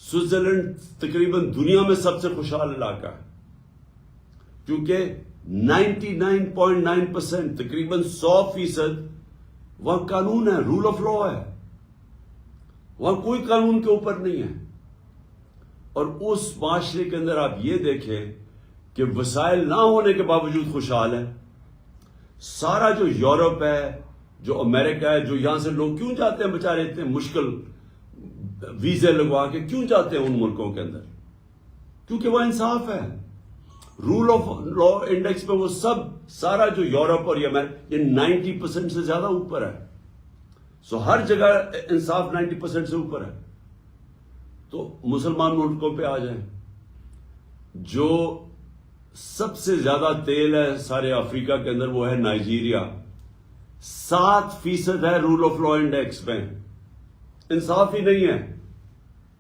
سوئٹزرلینڈ تقریباً دنیا میں سب سے خوشحال علاقہ ہے, کیونکہ 99.9% تقریباً 100% وہاں قانون ہے, رول آف لا ہے, وہاں کوئی قانون کے اوپر نہیں ہے. اور اس معاشرے کے اندر آپ یہ دیکھیں کہ وسائل نہ ہونے کے باوجود خوشحال ہے. سارا جو یورپ ہے, جو امریکہ ہے, جو یہاں سے لوگ کیوں جاتے ہیں بیچارے اتنے مشکل ویزے لگوا کے کیوں جاتے ہیں ان ملکوں کے اندر؟ کیونکہ وہ انصاف ہے. رول آف لا انڈیکس پہ وہ سب سارا جو یورپ اور یہ 90% سے زیادہ اوپر ہے. سو ہر جگہ انصاف 90% سے اوپر ہے. تو مسلمان ملکوں پہ آ جائیں, جو سب سے زیادہ تیل ہے سارے افریقہ کے اندر وہ ہے نائجیریا. 7% ہے رول آف لا انڈیکس میں. انصاف ہی نہیں ہے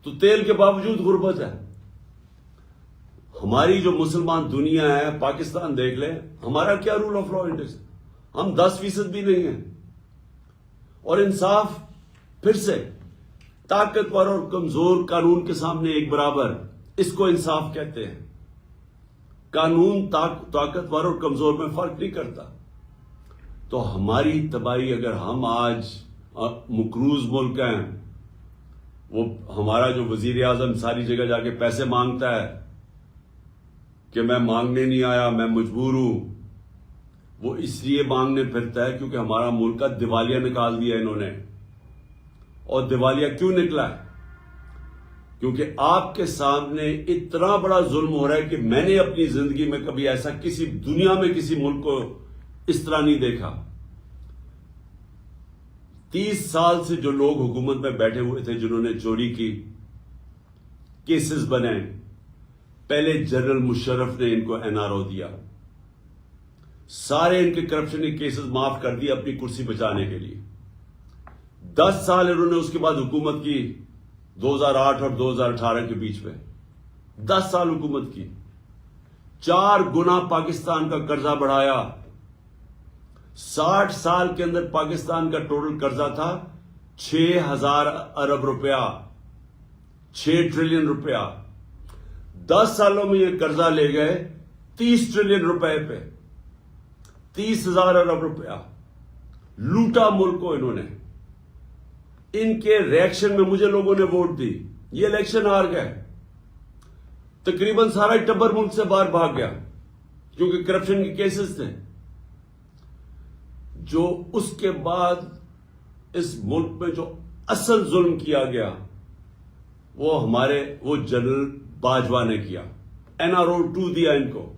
تو تیل کے باوجود غربت ہے. ہماری جو مسلمان دنیا ہے, پاکستان دیکھ لیں, ہمارا کیا رول آف لا انڈیکس, ہم 10% بھی نہیں ہیں. اور انصاف پھر سے طاقتور اور کمزور قانون کے سامنے ایک برابر, اس کو انصاف کہتے ہیں. قانون طاقتور اور کمزور میں فرق نہیں کرتا. تو ہماری تباہی, اگر ہم آج مقروض ملک ہیں, وہ ہمارا جو وزیر اعظم ساری جگہ جا کے پیسے مانگتا ہے کہ میں مانگنے نہیں آیا, میں مجبور ہوں, وہ اس لیے مانگنے پھرتا ہے کیونکہ ہمارا ملک کا دیوالیہ نکال دیا انہوں نے. اور دیوالیہ کیوں نکلا ہے؟ کیونکہ آپ کے سامنے اتنا بڑا ظلم ہو رہا ہے کہ میں نے اپنی زندگی میں کبھی ایسا کسی دنیا میں کسی ملک کو اس طرح نہیں دیکھا. 30 سال سے جو لوگ حکومت میں بیٹھے ہوئے تھے, جنہوں نے چوری کی, کیسز بنے, پہلے جنرل مشرف نے ان کو NRO دیا, سارے ان کے کرپشن کے کیسز معاف کر دیے اپنی کرسی بچانے کے لیے. 10 سال انہوں نے اس کے بعد حکومت کی, 2008 اور 2018 کے بیچ میں 10 سال حکومت کی. 4 گنا پاکستان کا قرضہ بڑھایا. 60 سال کے اندر پاکستان کا ٹوٹل قرضہ تھا 6,000 ارب روپیہ, 6 ٹریلین روپیہ. 10 سالوں میں یہ قرضہ لے گئے 30 ٹریلین روپے پہ, 30,000 ارب روپیہ لوٹا ملک کو انہوں نے. ان کے ریئیکشن میں مجھے لوگوں نے ووٹ دی, یہ الیکشن ہار گئے, تقریباً سارا ٹبر ملک سے باہر بھاگ گیا کیونکہ کرپشن کے کیسز تھے. جو اس کے بعد اس ملک میں جو اصل ظلم کیا گیا وہ جنرل باجوہ نے کیا. NRO 2 دیا ان کو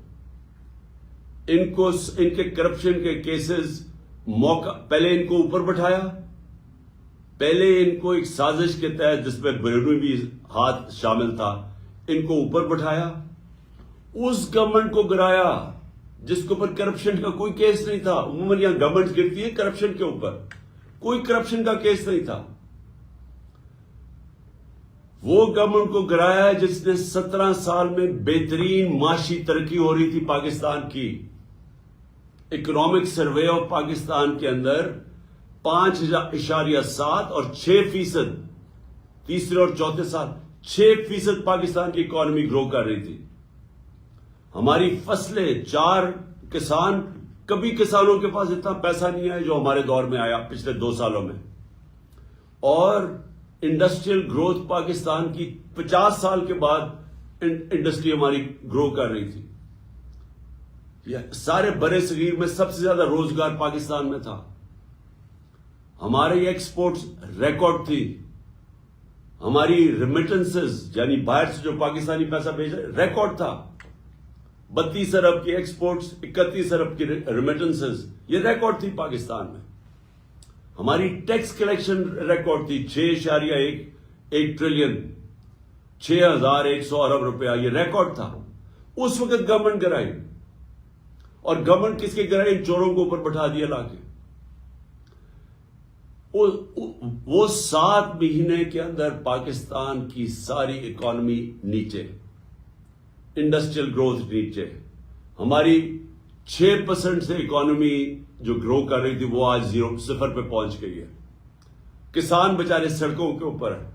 ان کے کرپشن کے کیسز موقع, پہلے ان کو اوپر بٹھایا, پہلے ان کو ایک سازش کے تحت جس میں بیرونی بھی ہاتھ شامل تھا, ان کو اوپر بٹھایا, اس گورنمنٹ کو گرایا جس کے اوپر کرپشن کا کوئی کیس نہیں تھا. عموماً یہاں گورنمنٹ گرتی ہے کرپشن کے اوپر, کوئی کرپشن کا کیس نہیں تھا. وہ گورنمنٹ کو گرایا جس نے 17 سال میں بہترین معاشی ترقی ہو رہی تھی پاکستان کی. اکنامک سروے آف پاکستان کے اندر 5.7 اور 6%, تیسرے اور چوتھے سال 6% پاکستان کی اکانومی گرو کر رہی تھی. ہماری فصلیں 4 کسان, کبھی کسانوں کے پاس اتنا پیسہ نہیں آیا جو ہمارے دور میں آیا پچھلے 2 سالوں میں. اور انڈسٹریل گروتھ پاکستان کی 50 سال کے بعد انڈسٹری ہماری گرو کر رہی تھی. سارے برے صغیر میں سب سے زیادہ روزگار پاکستان میں تھا. ہماری ایکسپورٹس ریکارڈ تھی. ہماری ریمیٹنسز یعنی باہر سے جو پاکستانی پیسہ بھیج رہے ریکارڈ تھا. 32 ارب کی ایکسپورٹس, 31 ارب کی ریمیٹنسز, یہ ریکارڈ تھی پاکستان میں. ہماری ٹیکس کلیکشن ریکارڈ تھی 6.1 ٹریلین, 6,100 ارب روپیہ, یہ ریکارڈ تھا. اس وقت گورنمنٹ گرائی, اور گورنمنٹ کس کے گرائی؟ چوروں کو اوپر بٹھا دیا لا کے. وہ 7 مہینے کے اندر پاکستان کی ساری اکانومی نیچے, انڈسٹریل گروتھ نیچے. ہماری 6% سے اکانومی جو گرو کر رہی تھی وہ آج 0 پہ پہنچ گئی ہے. کسان بےچارے سڑکوں کے اوپر ہے.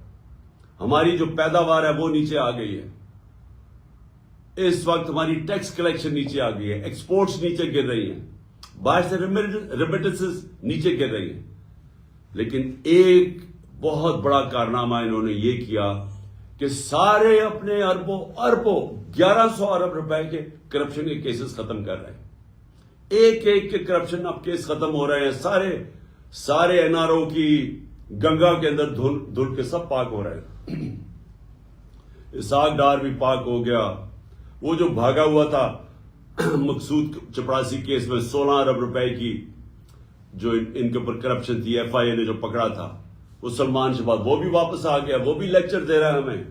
ہماری جو پیداوار ہے وہ نیچے آ گئی ہے. اس وقت ہماری ٹیکس کلیکشن نیچے آ گئی ہے. ایکسپورٹس نیچے گر رہی ہیں. باہر سے ریمیٹنسز نیچے گر رہی ہیں. لیکن ایک بہت بڑا کارنامہ انہوں نے یہ کیا کہ سارے اپنے اربوں 1100 ارب روپے کے کرپشن کے کیسز ختم کر رہے ہیں. ایک ایک کے کرپشن اب کیس ختم ہو رہے ہیں. سارے این آر او کی گنگا کے اندر دھل کے سب پاک ہو رہے ہیں. اسحاق ڈار بھی پاک ہو گیا. وہ جو بھاگا ہوا تھا مقصود چپڑاسی کیس میں 16 ارب روپے کی جو ان کے اوپر کرپشن تھی, ایف آئی اے نے جو پکڑا تھا, وہ سلمان شہباز وہ بھی واپس آ گیا. وہ بھی لیکچر دے رہا ہے ہمیں.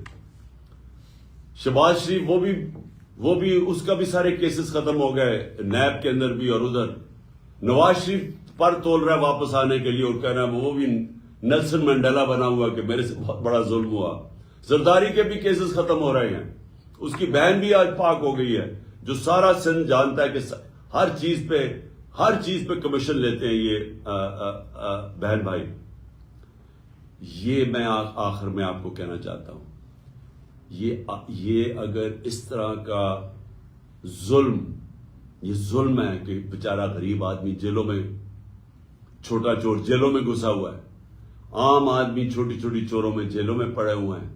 شہباز شریف وہ بھی اس کا بھی سارے کیسز ختم ہو گئے, نیب کے اندر بھی اور ادھر. نواز شریف پر تول رہا ہے واپس آنے کے لیے اور کہہ رہا ہے وہ بھی نیلسن منڈیلا بنا ہوا کہ میرے سے بہت بڑا ظلم ہوا. زرداری کے بھی کیسز ختم ہو رہے ہیں. اس کی بہن بھی آج پاک ہو گئی ہے, جو سارا سندھ جانتا ہے کہ ہر چیز پہ کمیشن لیتے ہیں یہ بہن بھائی. یہ میں آخر میں آپ کو کہنا چاہتا ہوں, یہ اگر اس طرح کا ظلم ہے کہ بیچارہ غریب آدمی جیلوں میں, چھوٹا چور جیلوں میں گھسا ہوا ہے, عام آدمی چھوٹی چھوٹی چوروں میں جیلوں میں پڑے ہوئے ہیں.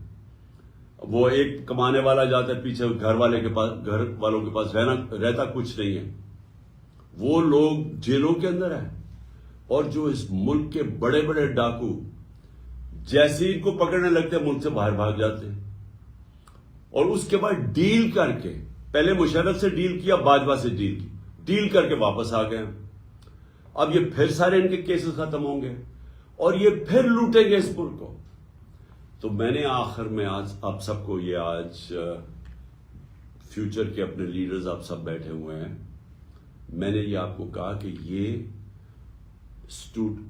وہ ایک کمانے والا جاتا ہے پیچھے گھر والوں کے پاس رہتا کچھ نہیں ہے. وہ لوگ جیلوں کے اندر ہیں. اور جو اس ملک کے بڑے بڑے ڈاکو جیسے ان کو پکڑنے لگتے ہیں ملک سے باہر بھاگ جاتے ہیں. اور اس کے بعد ڈیل کر کے, پہلے مشرف سے ڈیل کیا, باجوہ سے ڈیل کر کے واپس آ گئے. اب یہ پھر سارے ان کے کیسز ختم ہوں گے اور یہ پھر لوٹیں گے اس ملک کو. تو میں نے آخر میں آج آپ سب کو آج فیوچر کے اپنے لیڈرز آپ سب بیٹھے ہوئے ہیں, میں نے یہ آپ کو کہا کہ یہ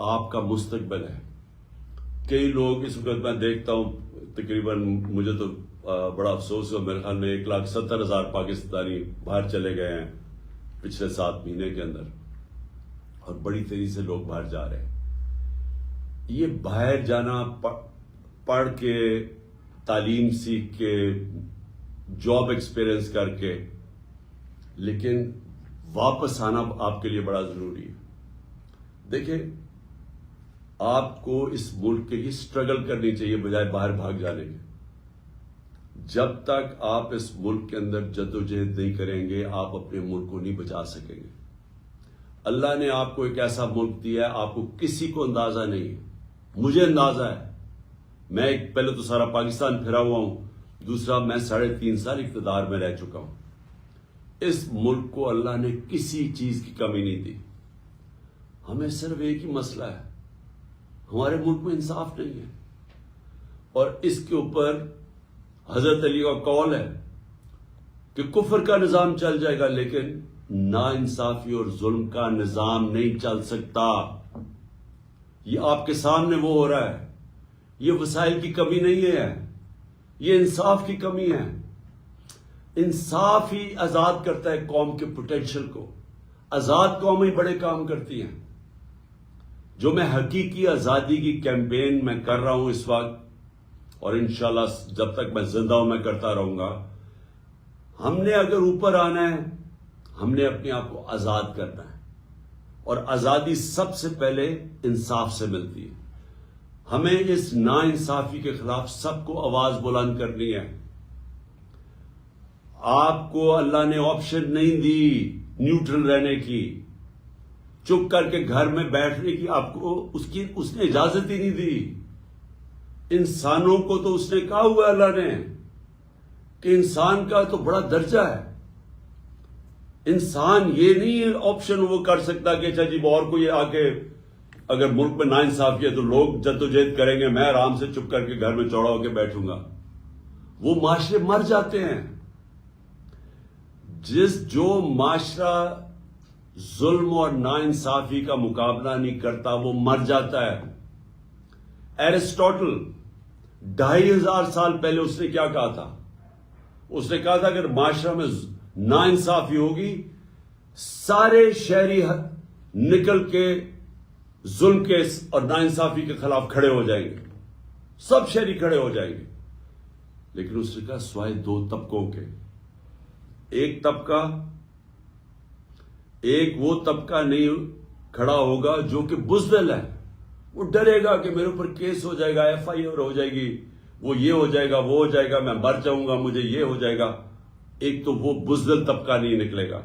آپ کا مستقبل ہے. کئی لوگ اس وقت میں دیکھتا ہوں تقریباً مجھے تو بڑا افسوس ہے, میرے خیال میں 1,70,000 پاکستانی باہر چلے گئے ہیں پچھلے 7 مہینے کے اندر, اور بڑی تیزی سے لوگ باہر جا رہے ہیں. یہ باہر جانا پڑھ کے, تعلیم سیکھ کے, جاب ایکسپیرئنس کر کے, لیکن واپس آنا آپ کے لیے بڑا ضروری ہے. دیکھیں, آپ کو اس ملک کے لیے اسٹرگل کرنی چاہیے بجائے باہر بھاگ جانے کے. جب تک آپ اس ملک کے اندر جدوجہد نہیں کریں گے آپ اپنے ملک کو نہیں بچا سکیں گے. اللہ نے آپ کو ایک ایسا ملک دیا ہے, آپ کو کسی کو اندازہ نہیں ہے. مجھے اندازہ ہے. میں پہلے تو سارا پاکستان پھرا ہوا ہوں, دوسرا میں 3.5 سال اقتدار میں رہ چکا ہوں. اس ملک کو اللہ نے کسی چیز کی کمی نہیں دی. ہمیں صرف ایک ہی مسئلہ ہے, ہمارے ملک میں انصاف نہیں ہے. اور اس کے اوپر حضرت علی کا قول ہے کہ کفر کا نظام چل جائے گا لیکن ناانصافی اور ظلم کا نظام نہیں چل سکتا. یہ آپ کے سامنے وہ ہو رہا ہے. یہ وسائل کی کمی نہیں ہے, یہ انصاف کی کمی ہے. انصاف ہی آزاد کرتا ہے قوم کے پوٹینشل کو. آزاد قومیں بڑے کام کرتی ہیں. جو میں حقیقی آزادی کی کیمپین میں کر رہا ہوں اس وقت, اور انشاءاللہ جب تک میں زندہ ہوں میں کرتا رہوں گا. ہم نے اگر اوپر آنا ہے, ہم نے اپنے آپ کو آزاد کرنا ہے. اور آزادی سب سے پہلے انصاف سے ملتی ہے. ہمیں اس ناانصافی کے خلاف سب کو آواز بلند کرنی ہے. آپ کو اللہ نے آپشن نہیں دی نیوٹرل رہنے کی, چپ کر کے گھر میں بیٹھنے کی. آپ کو اس نے اجازت ہی نہیں دی. انسانوں کو تو اس نے کہا ہوا اللہ نے کہ انسان کا تو بڑا درجہ ہے. انسان یہ نہیں آپشن وہ کر سکتا کہ اچھا جی اور کوئی آ کے اگر ملک میں ناانصافی ہے تو لوگ جدوجہد کریں گے, میں آرام سے چپ کر کے گھر میں چوڑا ہو کے بیٹھوں گا. وہ معاشرے مر جاتے ہیں. جو معاشرہ ظلم اور ناانصافی کا مقابلہ نہیں کرتا وہ مر جاتا ہے. ایرسٹوٹل 2500 سال پہلے اس نے کیا کہا تھا؟ اس نے کہا تھا اگر معاشرہ میں ناانصافی ہوگی سارے شہری نکل کے ظلم کے اور ناانصافی کے خلاف کھڑے ہو جائیں گے، سب شہری کھڑے ہو جائیں گے. لیکن اس نے کہا سوائے دو طبقوں کے. ایک وہ طبقہ نہیں کھڑا ہوگا جو کہ بزدل ہے، وہ ڈرے گا کہ میرے اوپر کیس ہو جائے گا، ایف آئی آر ہو جائے گی، وہ یہ ہو جائے گا، وہ ہو جائے گا، میں مر جاؤں گا، مجھے یہ ہو جائے گا. ایک تو وہ بزدل طبقہ نہیں نکلے گا،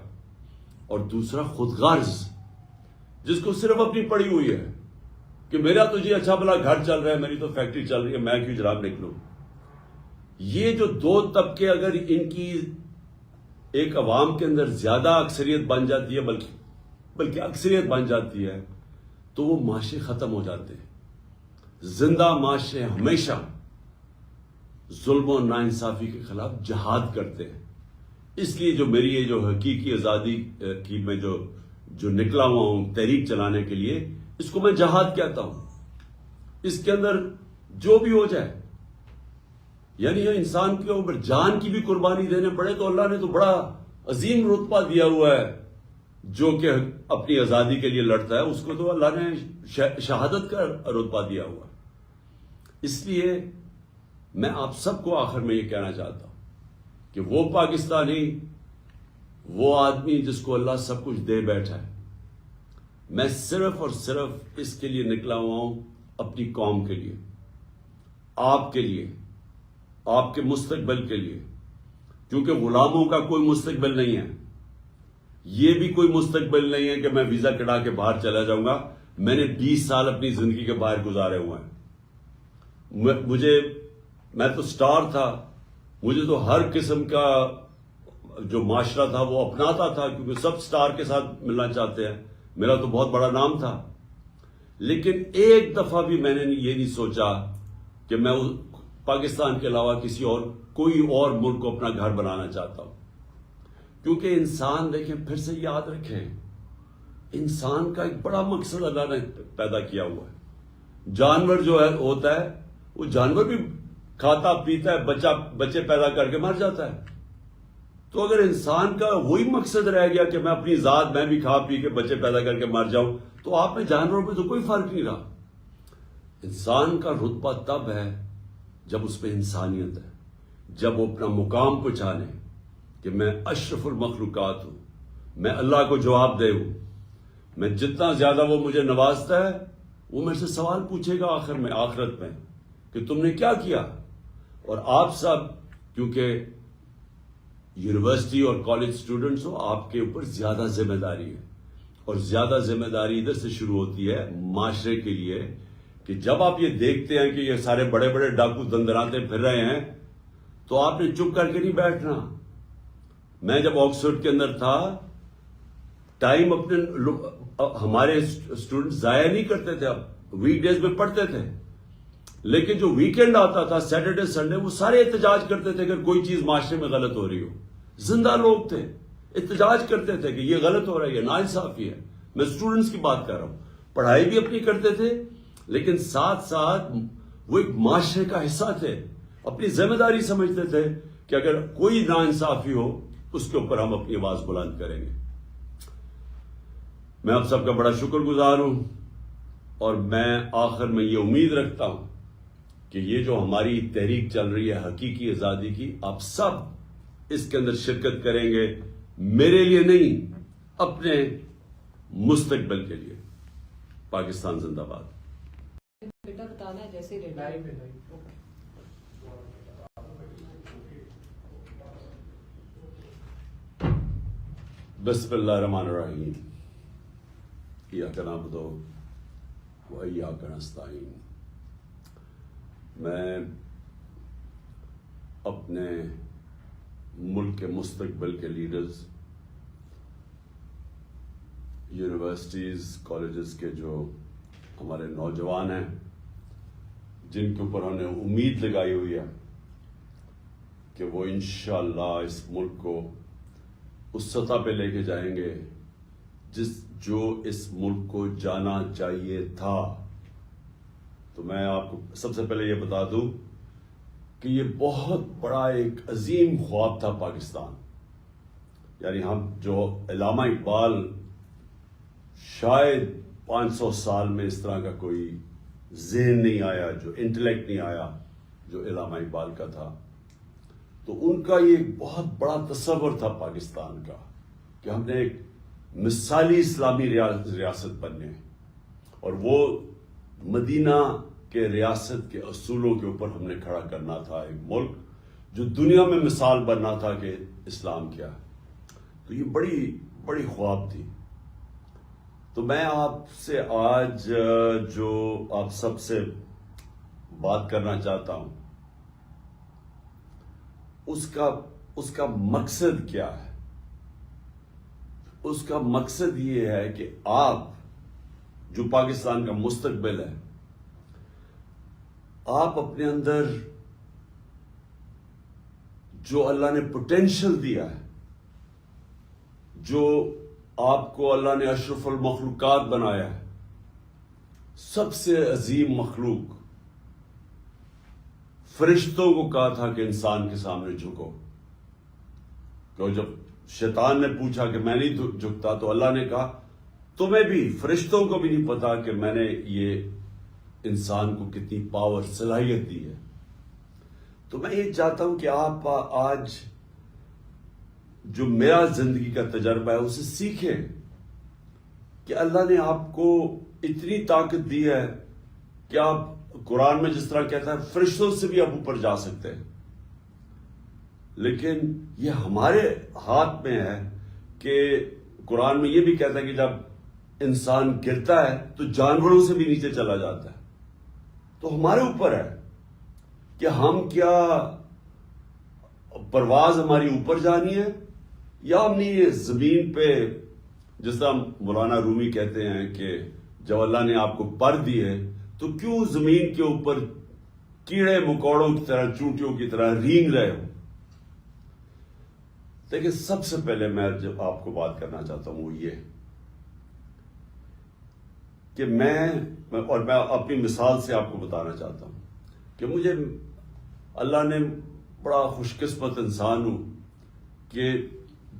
اور دوسرا خود غرض، جس کو صرف اپنی پڑی ہوئی ہے کہ میرا تو جی اچھا بھلا گھر چل رہا ہے، میری تو فیکٹری چل رہی ہے، میں کیوں جناب نکلوں. یہ جو دو طبقے اگر ان کی ایک عوام کے اندر زیادہ اکثریت بن جاتی ہے، بلکہ اکثریت بن جاتی ہے، تو وہ معاشرے ختم ہو جاتے ہیں. زندہ معاشرے ہمیشہ ظلم و ناانصافی کے خلاف جہاد کرتے ہیں. اس لیے جو میری یہ جو حقیقی آزادی کی میں جو نکلا ہوا ہوں تحریک چلانے کے لیے، اس کو میں جہاد کہتا ہوں. اس کے اندر جو بھی ہو جائے، یعنی انسان کے اوپر جان کی بھی قربانی دینے پڑے تو اللہ نے تو بڑا عظیم رتبہ دیا ہوا ہے. جو کہ اپنی آزادی کے لیے لڑتا ہے اس کو تو اللہ نے شہادت کا رتبہ دیا ہوا. اس لیے میں آپ سب کو آخر میں یہ کہنا چاہتا ہوں کہ وہ پاکستانی، وہ آدمی جس کو اللہ سب کچھ دے بیٹھا ہے، میں صرف اور صرف اس کے لیے نکلا ہوا ہوں، اپنی قوم کے لیے، آپ کے لیے، آپ کے مستقبل کے لیے. کیونکہ غلاموں کا کوئی مستقبل نہیں ہے. یہ بھی کوئی مستقبل نہیں ہے کہ میں ویزا کٹا کے باہر چلا جاؤں گا. میں نے 20 سال اپنی زندگی کے باہر گزارے ہوئے ہیں. میں تو سٹار تھا، مجھے تو ہر قسم کا جو معاشرہ تھا وہ اپناتا تھا، کیونکہ سب سٹار کے ساتھ ملنا چاہتے ہیں. میرا تو بہت بڑا نام تھا. لیکن ایک دفعہ بھی میں نے یہ نہیں سوچا کہ میں پاکستان کے علاوہ کوئی اور ملک کو اپنا گھر بنانا چاہتا ہوں. کیونکہ انسان، دیکھیں پھر سے یاد رکھیں، انسان کا ایک بڑا مقصد اللہ نے پیدا کیا ہوا ہے. جانور جو ہوتا ہے، وہ جانور بھی کھاتا پیتا ہے، بچے پیدا کر کے مر جاتا ہے. تو اگر انسان کا وہی مقصد رہ گیا کہ میں اپنی ذات، میں بھی کھا پی کے بچے پیدا کر کے مر جاؤں، تو آپ میں جانوروں پہ تو کوئی فرق نہیں رہا. انسان کا رتبہ تب ہے جب اس پہ انسانیت ہے، جب وہ اپنا مقام کو جانے کہ میں اشرف المخلوقات ہوں، میں اللہ کو جواب دے ہوں. میں جتنا زیادہ وہ مجھے نوازتا ہے، وہ میرے سے سوال پوچھے گا آخرت میں کہ تم نے کیا کیا. اور آپ سب کیونکہ یونیورسٹی اور کالج سٹوڈنٹس ہو، آپ کے اوپر زیادہ ذمہ داری ہے. اور زیادہ ذمہ داری ادھر سے شروع ہوتی ہے معاشرے کے لیے، کہ جب آپ یہ دیکھتے ہیں کہ یہ سارے بڑے بڑے ڈاکو دندراتے پھر رہے ہیں، تو آپ نے چپ کر کے نہیں بیٹھنا. میں جب آکسفورڈ کے اندر تھا، ٹائم ہمارے اسٹوڈنٹ ضائع نہیں کرتے تھے. اب ویک ڈیز میں پڑھتے تھے، لیکن جو ویکینڈ آتا تھا، سیٹرڈے سنڈے، وہ سارے احتجاج کرتے تھے اگر کوئی چیز معاشرے میں غلط ہو رہی ہو. زندہ لوگ تھے، احتجاج کرتے تھے کہ یہ غلط ہو رہا ہے، یہ ناانصافی ہے. میں اسٹوڈنٹس کی بات کر رہا ہوں. پڑھائی بھی اپنی کرتے تھے، لیکن ساتھ ساتھ وہ ایک معاشرے کا حصہ تھے. اپنی ذمہ داری سمجھتے تھے کہ اگر کوئی ناانصافی ہو، اس کے اوپر ہم اپنی آواز بلند کریں گے. میں آپ سب کا بڑا شکر گزار ہوں، اور میں آخر میں یہ امید رکھتا ہوں کہ یہ جو ہماری تحریک چل رہی ہے حقیقی آزادی کی، آپ سب اس کے اندر شرکت کریں گے، میرے لیے نہیں، اپنے مستقبل کے لیے. پاکستان زندہ باد. بیٹا بتانا ہے جیسے بسم اللہ الرحمن الرحیم. ایاک نعبد و ایاک نستعین. میں اپنے ملک کے مستقبل کے لیڈرز، یونیورسٹیز، کالجز کے جو ہمارے نوجوان ہیں، جن کے اوپر ہم نے امید لگائی ہوئی ہے کہ وہ انشاءاللہ اس ملک کو اس سطح پہ لے کے جائیں گے جو اس ملک کو جانا چاہیے تھا. تو میں آپ کو سب سے پہلے یہ بتا دوں کہ یہ بہت بڑا ایک عظیم خواب تھا پاکستان. یعنی ہم جو علامہ اقبال شاید 500 سال میں اس طرح کا کوئی ذہن نہیں آیا، جو انٹلیکٹ نہیں آیا جو علامہ اقبال کا تھا. تو ان کا یہ ایک بہت بڑا تصور تھا پاکستان کا کہ ہم نے ایک مثالی اسلامی ریاست بننے، اور وہ مدینہ کے ریاست کے اصولوں کے اوپر ہم نے کھڑا کرنا تھا ایک ملک جو دنیا میں مثال بننا تھا کہ اسلام کیا ہے. تو یہ بڑی بڑی خواب تھی. تو میں آپ سے آج جو آپ سب سے بات کرنا چاہتا ہوں اس کا مقصد کیا ہے. اس کا مقصد یہ ہے کہ آپ جو پاکستان کا مستقبل ہے، آپ اپنے اندر جو اللہ نے پوٹینشل دیا ہے، جو آپ کو اللہ نے اشرف المخلوقات بنایا ہے، سب سے عظیم مخلوق، فرشتوں کو کہا تھا کہ انسان کے سامنے جھکو. تو جب شیطان نے پوچھا کہ میں نہیں جھکتا، تو اللہ نے کہا تمہیں بھی، فرشتوں کو بھی نہیں پتا کہ میں نے یہ انسان کو کتنی پاور، صلاحیت دی ہے. تو میں یہ چاہتا ہوں کہ آپ آج جو میرا زندگی کا تجربہ ہے اسے سیکھیں کہ اللہ نے آپ کو اتنی طاقت دی ہے کہ آپ قرآن میں جس طرح کہتا ہے فرشتوں سے بھی آپ اوپر جا سکتے ہیں. لیکن یہ ہمارے ہاتھ میں ہے کہ قرآن میں یہ بھی کہتا ہے کہ جب انسان گرتا ہے تو جانوروں سے بھی نیچے چلا جاتا ہے. تو ہمارے اوپر ہے کہ ہم کیا پرواز ہماری اوپر جانی ہے، یا ہم نے یہ زمین پہ، جس طرح مولانا رومی کہتے ہیں کہ جب اللہ نے آپ کو پر دیے تو کیوں زمین کے اوپر کیڑے مکوڑوں کی طرح، چونٹیوں کی طرح رینگ رہے ہو. دیکھیں، سب سے پہلے میں جو آپ کو بات کرنا چاہتا ہوں وہ یہ کہ میں اپنی مثال سے آپ کو بتانا چاہتا ہوں کہ مجھے اللہ نے بڑا خوش قسمت انسان ہوں کہ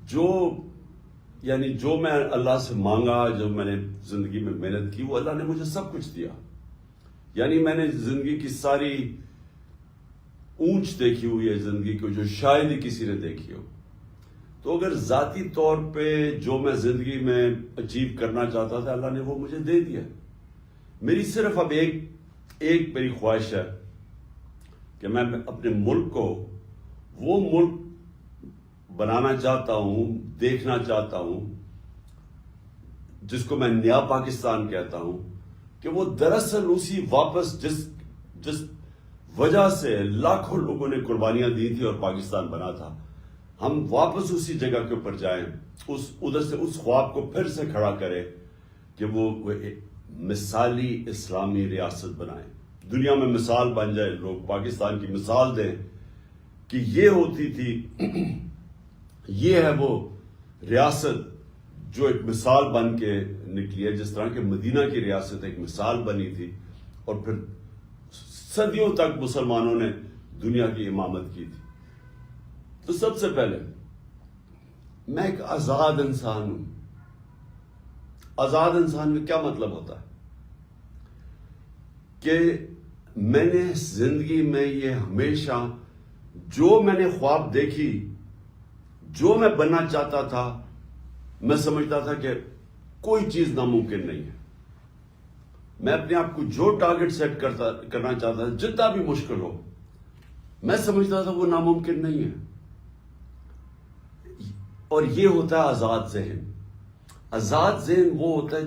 جو میں اللہ سے مانگا، جو میں نے زندگی میں محنت کی، وہ اللہ نے مجھے سب کچھ دیا. یعنی میں نے زندگی کی ساری اونچ دیکھی ہوئی ہے زندگی کو، جو شاید ہی کسی نے دیکھی ہو. تو اگر ذاتی طور پہ جو میں زندگی میں اچیو کرنا چاہتا تھا اللہ نے وہ مجھے دے دیا. میری صرف اب ایک میری خواہش ہے کہ میں اپنے ملک کو وہ ملک بنانا چاہتا ہوں، دیکھنا چاہتا ہوں، جس کو میں نیا پاکستان کہتا ہوں، کہ وہ دراصل اسی واپس جس وجہ سے لاکھوں لوگوں نے قربانیاں دی تھی اور پاکستان بنا تھا، ہم واپس اسی جگہ کے اوپر جائیں، ادھر سے اس خواب کو پھر سے کھڑا کریں کہ وہ مثالی اسلامی ریاست بنائیں، دنیا میں مثال بن جائے، لوگ پاکستان کی مثال دیں کہ یہ ہوتی تھی، یہ ہے وہ ریاست جو ایک مثال بن کے نکلی ہے، جس طرح کہ مدینہ کی ریاست ایک مثال بنی تھی اور پھر صدیوں تک مسلمانوں نے دنیا کی امامت کی تھی. تو سب سے پہلے میں ایک آزاد انسان ہوں. آزاد انسان کا کیا مطلب ہوتا ہے کہ میں نے زندگی میں یہ ہمیشہ جو میں نے خواب دیکھی، جو میں بننا چاہتا تھا، میں سمجھتا تھا کہ کوئی چیز ناممکن نہیں ہے. میں اپنے آپ کو جو ٹارگٹ سیٹ کرنا چاہتا تھا، جتنا بھی مشکل ہو، میں سمجھتا تھا وہ ناممکن نہیں ہے. اور یہ ہوتا ہے آزاد ذہن. آزاد ذہن وہ ہوتا ہے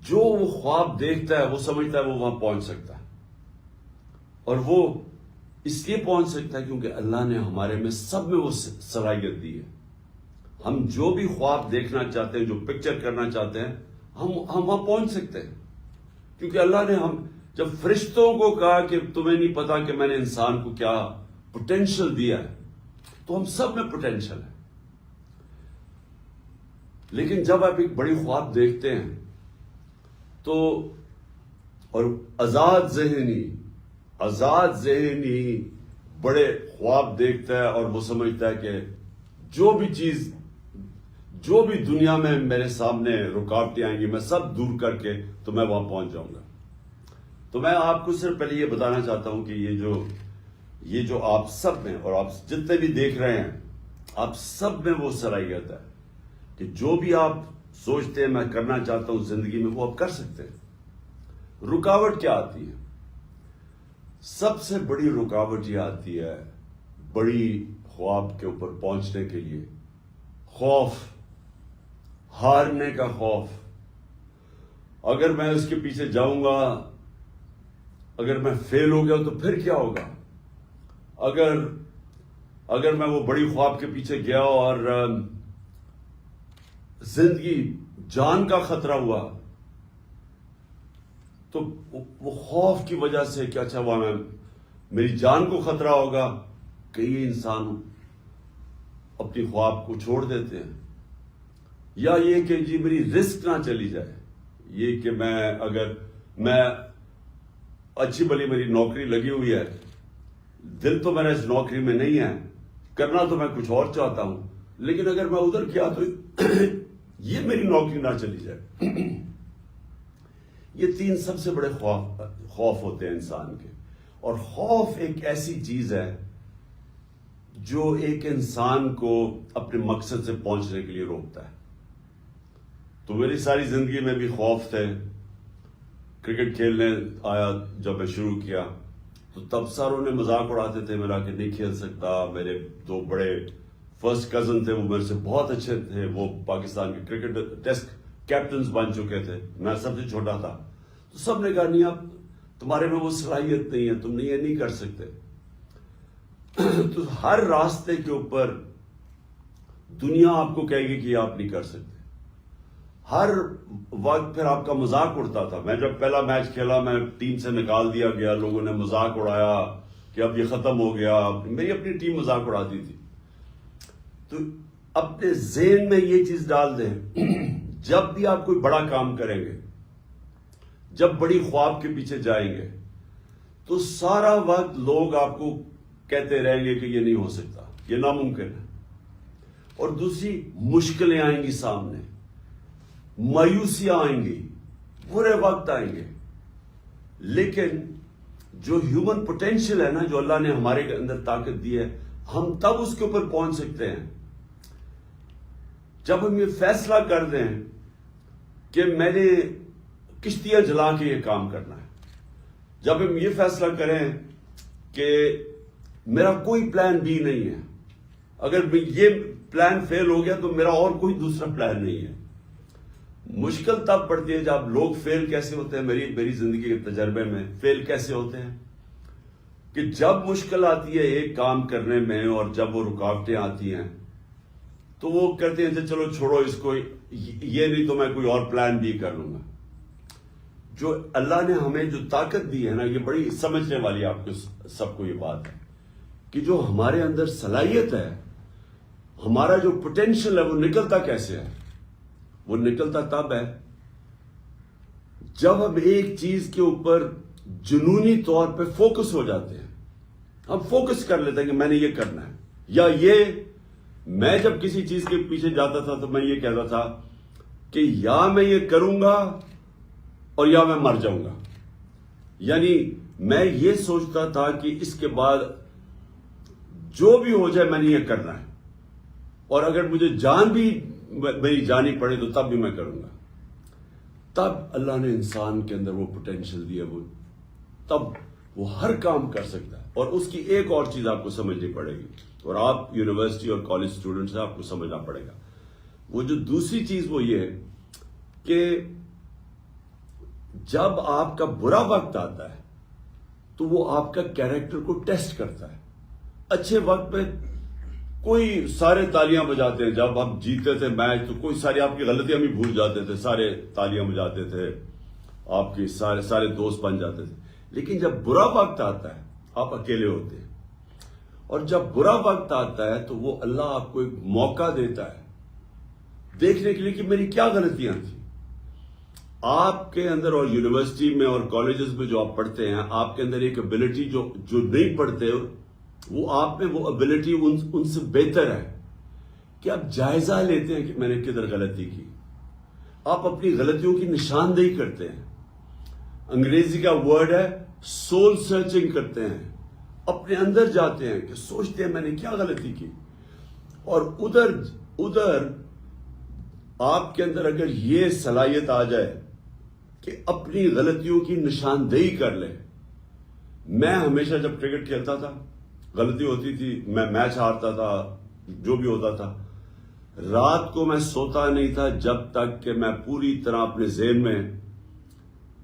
جو وہ خواب دیکھتا ہے، وہ سمجھتا ہے وہ وہاں پہنچ سکتا ہے. اور وہ اس لیے پہنچ سکتا ہے کیونکہ اللہ نے ہمارے میں سب میں وہ صلاحیت دی ہے. ہم جو بھی خواب دیکھنا چاہتے ہیں، جو پکچر کرنا چاہتے ہیں، ہم وہاں پہنچ سکتے ہیں. کیونکہ اللہ نے جب فرشتوں کو کہا کہ تمہیں نہیں پتا کہ میں نے انسان کو کیا پوٹینشل دیا ہے، تو ہم سب میں پوٹینشل ہے. لیکن جب آپ ایک بڑی خواب دیکھتے ہیں تو، اور آزاد ذہنی بڑے خواب دیکھتا ہے اور وہ سمجھتا ہے کہ جو بھی چیز جو بھی دنیا میں میرے سامنے رکاوٹیں آئیں گی میں سب دور کر کے تو میں وہاں پہنچ جاؤں گا. تو میں آپ کو صرف پہلے یہ بتانا چاہتا ہوں کہ یہ جو آپ سب میں اور آپ جتنے بھی دیکھ رہے ہیں آپ سب میں وہ صلاحیت ہے کہ جو بھی آپ سوچتے ہیں میں کرنا چاہتا ہوں زندگی میں وہ آپ کر سکتے ہیں. رکاوٹ کیا آتی ہے؟ سب سے بڑی رکاوٹ یہ آتی ہے بڑی خواب کے اوپر پہنچنے کے لیے خوف، ہارنے کا خوف. اگر میں اس کے پیچھے جاؤں گا، اگر میں فیل ہو گیا تو پھر کیا ہوگا؟ اگر میں وہ بڑی خواب کے پیچھے گیا اور زندگی جان کا خطرہ ہوا تو وہ خوف کی وجہ سے کہ اچھا وہاں میری جان کو خطرہ ہوگا، کئی انسان اپنی خواب کو چھوڑ دیتے ہیں. یا یہ کہ جی میری رسک نہ چلی جائے، یہ کہ اگر میں اچھی بلی میری نوکری لگی ہوئی ہے، دل تو میرا اس نوکری میں نہیں ہے، کرنا تو میں کچھ اور چاہتا ہوں، لیکن اگر میں ادھر کیا تو یہ میری نوکری نہ چلی جائے. یہ تین سب سے بڑے خوف ہوتے ہیں انسان کے. اور خوف ایک ایسی چیز ہے جو ایک انسان کو اپنے مقصد سے پہنچنے کے لیے روکتا ہے. تو میری ساری زندگی میں بھی خوف تھے. کرکٹ کھیلنے آیا جب میں شروع کیا تو تب ساروں نے مذاق اڑاتے تھے میرا کہ نہیں کھیل سکتا. میرے دو بڑے فرسٹ کزن تھے، وہ میرے سے بہت اچھے تھے، وہ پاکستان کے کرکٹ ٹیسٹ کیپٹنز بن چکے تھے، میں سب سے چھوٹا تھا. تو سب نے کہا نہیں اب تمہارے میں وہ صلاحیت نہیں ہے، تم یہ نہیں کر سکتے. تو ہر راستے کے اوپر دنیا آپ کو کہے گی کہ یہ آپ نہیں کر سکتے. ہر وقت پھر آپ کا مذاق اڑتا تھا. میں جب پہلا میچ کھیلا میں ٹیم سے نکال دیا گیا، لوگوں نے مذاق اڑایا کہ اب یہ ختم ہو گیا. میری اپنی ٹیم مذاق اڑاتی تھی. تو اپنے ذہن میں یہ چیز ڈال دیں، جب بھی آپ کوئی بڑا کام کریں گے، جب بڑی خواب کے پیچھے جائیں گے تو سارا وقت لوگ آپ کو کہتے رہیں گے کہ یہ نہیں ہو سکتا، یہ ناممکن ہے. اور دوسری مشکلیں آئیں گی سامنے، مایوسیاں آئیں گی، برے وقت آئیں گے. لیکن جو ہیومن پوٹینشیل ہے نا، جو اللہ نے ہمارے اندر طاقت دی ہے، ہم تب اس کے اوپر پہنچ سکتے ہیں جب ہم یہ فیصلہ کر دیں کہ میں نے کشتیاں جلا کے یہ کام کرنا ہے. جب ہم یہ فیصلہ کریں کہ میرا کوئی پلان بی نہیں ہے، اگر یہ پلان فیل ہو گیا تو میرا اور کوئی دوسرا پلان نہیں ہے. مشکل تب پڑتی ہے جب لوگ فیل کیسے ہوتے ہیں. میری زندگی کے تجربے میں فیل کیسے ہوتے ہیں کہ جب مشکل آتی ہے ایک کام کرنے میں اور جب وہ رکاوٹیں آتی ہیں تو وہ کہتے ہیں چلو چھوڑو اس کو، یہ نہیں تو میں کوئی اور پلان بھی کر لوں گا. جو اللہ نے ہمیں جو طاقت دی ہے نا، یہ بڑی سمجھنے والی آپ کو سب کو یہ بات ہے کہ جو ہمارے اندر صلاحیت ہے، ہمارا جو پوٹینشیل ہے، وہ نکلتا کیسے ہے؟ وہ نکلتا تب ہے جب ہم ایک چیز کے اوپر جنونی طور پہ فوکس ہو جاتے ہیں. ہم فوکس کر لیتے ہیں کہ میں نے یہ کرنا ہے. یا یہ میں جب کسی چیز کے پیچھے جاتا تھا تو میں یہ کہتا تھا کہ یا میں یہ کروں گا اور یا میں مر جاؤں گا. یعنی میں یہ سوچتا تھا کہ اس کے بعد جو بھی ہو جائے میں نے یہ کرنا ہے، اور اگر مجھے جان بھی میری جانی پڑے تو تب بھی میں کروں گا. تب اللہ نے انسان کے اندر وہ پوٹینشیل دیا، وہ تب وہ ہر کام کر سکتا ہے. اور اس کی ایک اور چیز آپ کو سمجھنی پڑے گی، اور آپ یونیورسٹی اور کالج اسٹوڈنٹس ہیں، آپ کو سمجھنا پڑے گا. وہ جو دوسری چیز وہ یہ ہے کہ جب آپ کا برا وقت آتا ہے تو وہ آپ کا کیریکٹر کو ٹیسٹ کرتا ہے. اچھے وقت پہ کوئی سارے تالیاں بجاتے ہیں، جب ہم جیتے تھے میچ تو کوئی ساری آپ کی غلطیاں بھی بھول جاتے تھے، سارے تالیاں بجاتے تھے، آپ کی سارے دوست بن جاتے تھے. لیکن جب برا وقت آتا ہے آپ اکیلے ہوتے ہیں، اور جب برا وقت آتا ہے تو وہ اللہ آپ کو ایک موقع دیتا ہے دیکھنے کے لیے کہ میری کیا غلطیاں تھیں. آپ کے اندر اور یونیورسٹی میں اور کالجز میں جو آپ پڑھتے ہیں، آپ کے اندر ایک ابیلٹی جو نہیں پڑھتے وہ آپ میں وہ ابیلٹی ان سے بہتر ہے کہ آپ جائزہ لیتے ہیں کہ میں نے کدھر غلطی کی. آپ اپنی غلطیوں کی نشاندہی کرتے ہیں. انگریزی کا ورڈ ہے سول سرچنگ کرتے ہیں. اپنے اندر جاتے ہیں کہ سوچتے ہیں میں نے کیا غلطی کی. اور ادھر آپ کے اندر اگر یہ صلاحیت آ جائے کہ اپنی غلطیوں کی نشاندہی کر لے. میں ہمیشہ جب کرکٹ کھیلتا تھا غلطی ہوتی تھی, میں میچ ہارتا تھا, جو بھی ہوتا تھا, رات کو میں سوتا نہیں تھا جب تک کہ میں پوری طرح اپنے ذہن میں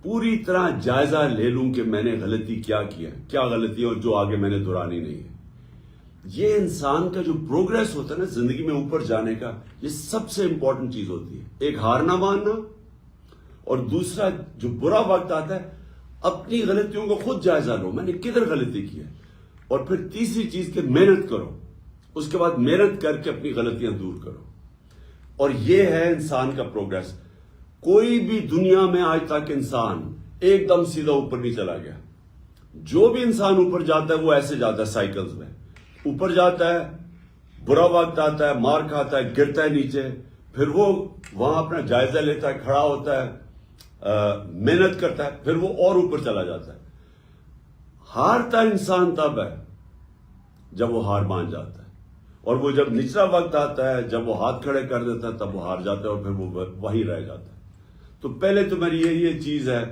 پوری طرح جائزہ لے لوں کہ میں نے غلطی کیا کیا غلطی اور جو آگے میں نے دہرانی نہیں ہے. یہ انسان کا جو پروگریس ہوتا ہے نا زندگی میں اوپر جانے کا, یہ سب سے امپورٹنٹ چیز ہوتی ہے. ایک ہار نہ ماننا, اور دوسرا جو برا وقت آتا ہے اپنی غلطیوں کو خود جائزہ لو, میں نے کدھر غلطی کی ہے. اور پھر تیسری چیز کہ محنت کرو, اس کے بعد محنت کر کے اپنی غلطیاں دور کرو. اور یہ ہے انسان کا پروگریس. کوئی بھی دنیا میں آج تک انسان ایک دم سیدھا اوپر نہیں چلا گیا. جو بھی انسان اوپر جاتا ہے وہ ایسے جاتا ہے سائیکلز میں. اوپر جاتا ہے, برا وقت آتا ہے, مار کھاتا ہے, گرتا ہے نیچے, پھر وہ وہاں اپنا جائزہ لیتا ہے, کھڑا ہوتا ہے, محنت کرتا ہے, پھر وہ اور اوپر چلا جاتا ہے. ہارتا انسان تب ہے جب وہ ہار مان جاتا ہے, اور وہ جب نچلا وقت آتا ہے, جب وہ ہاتھ کھڑے کر دیتا ہے, تب وہ ہار جاتا ہے اور پھر وہ وہیں رہ جاتا ہے. تو پہلے تو میری یہ چیز ہے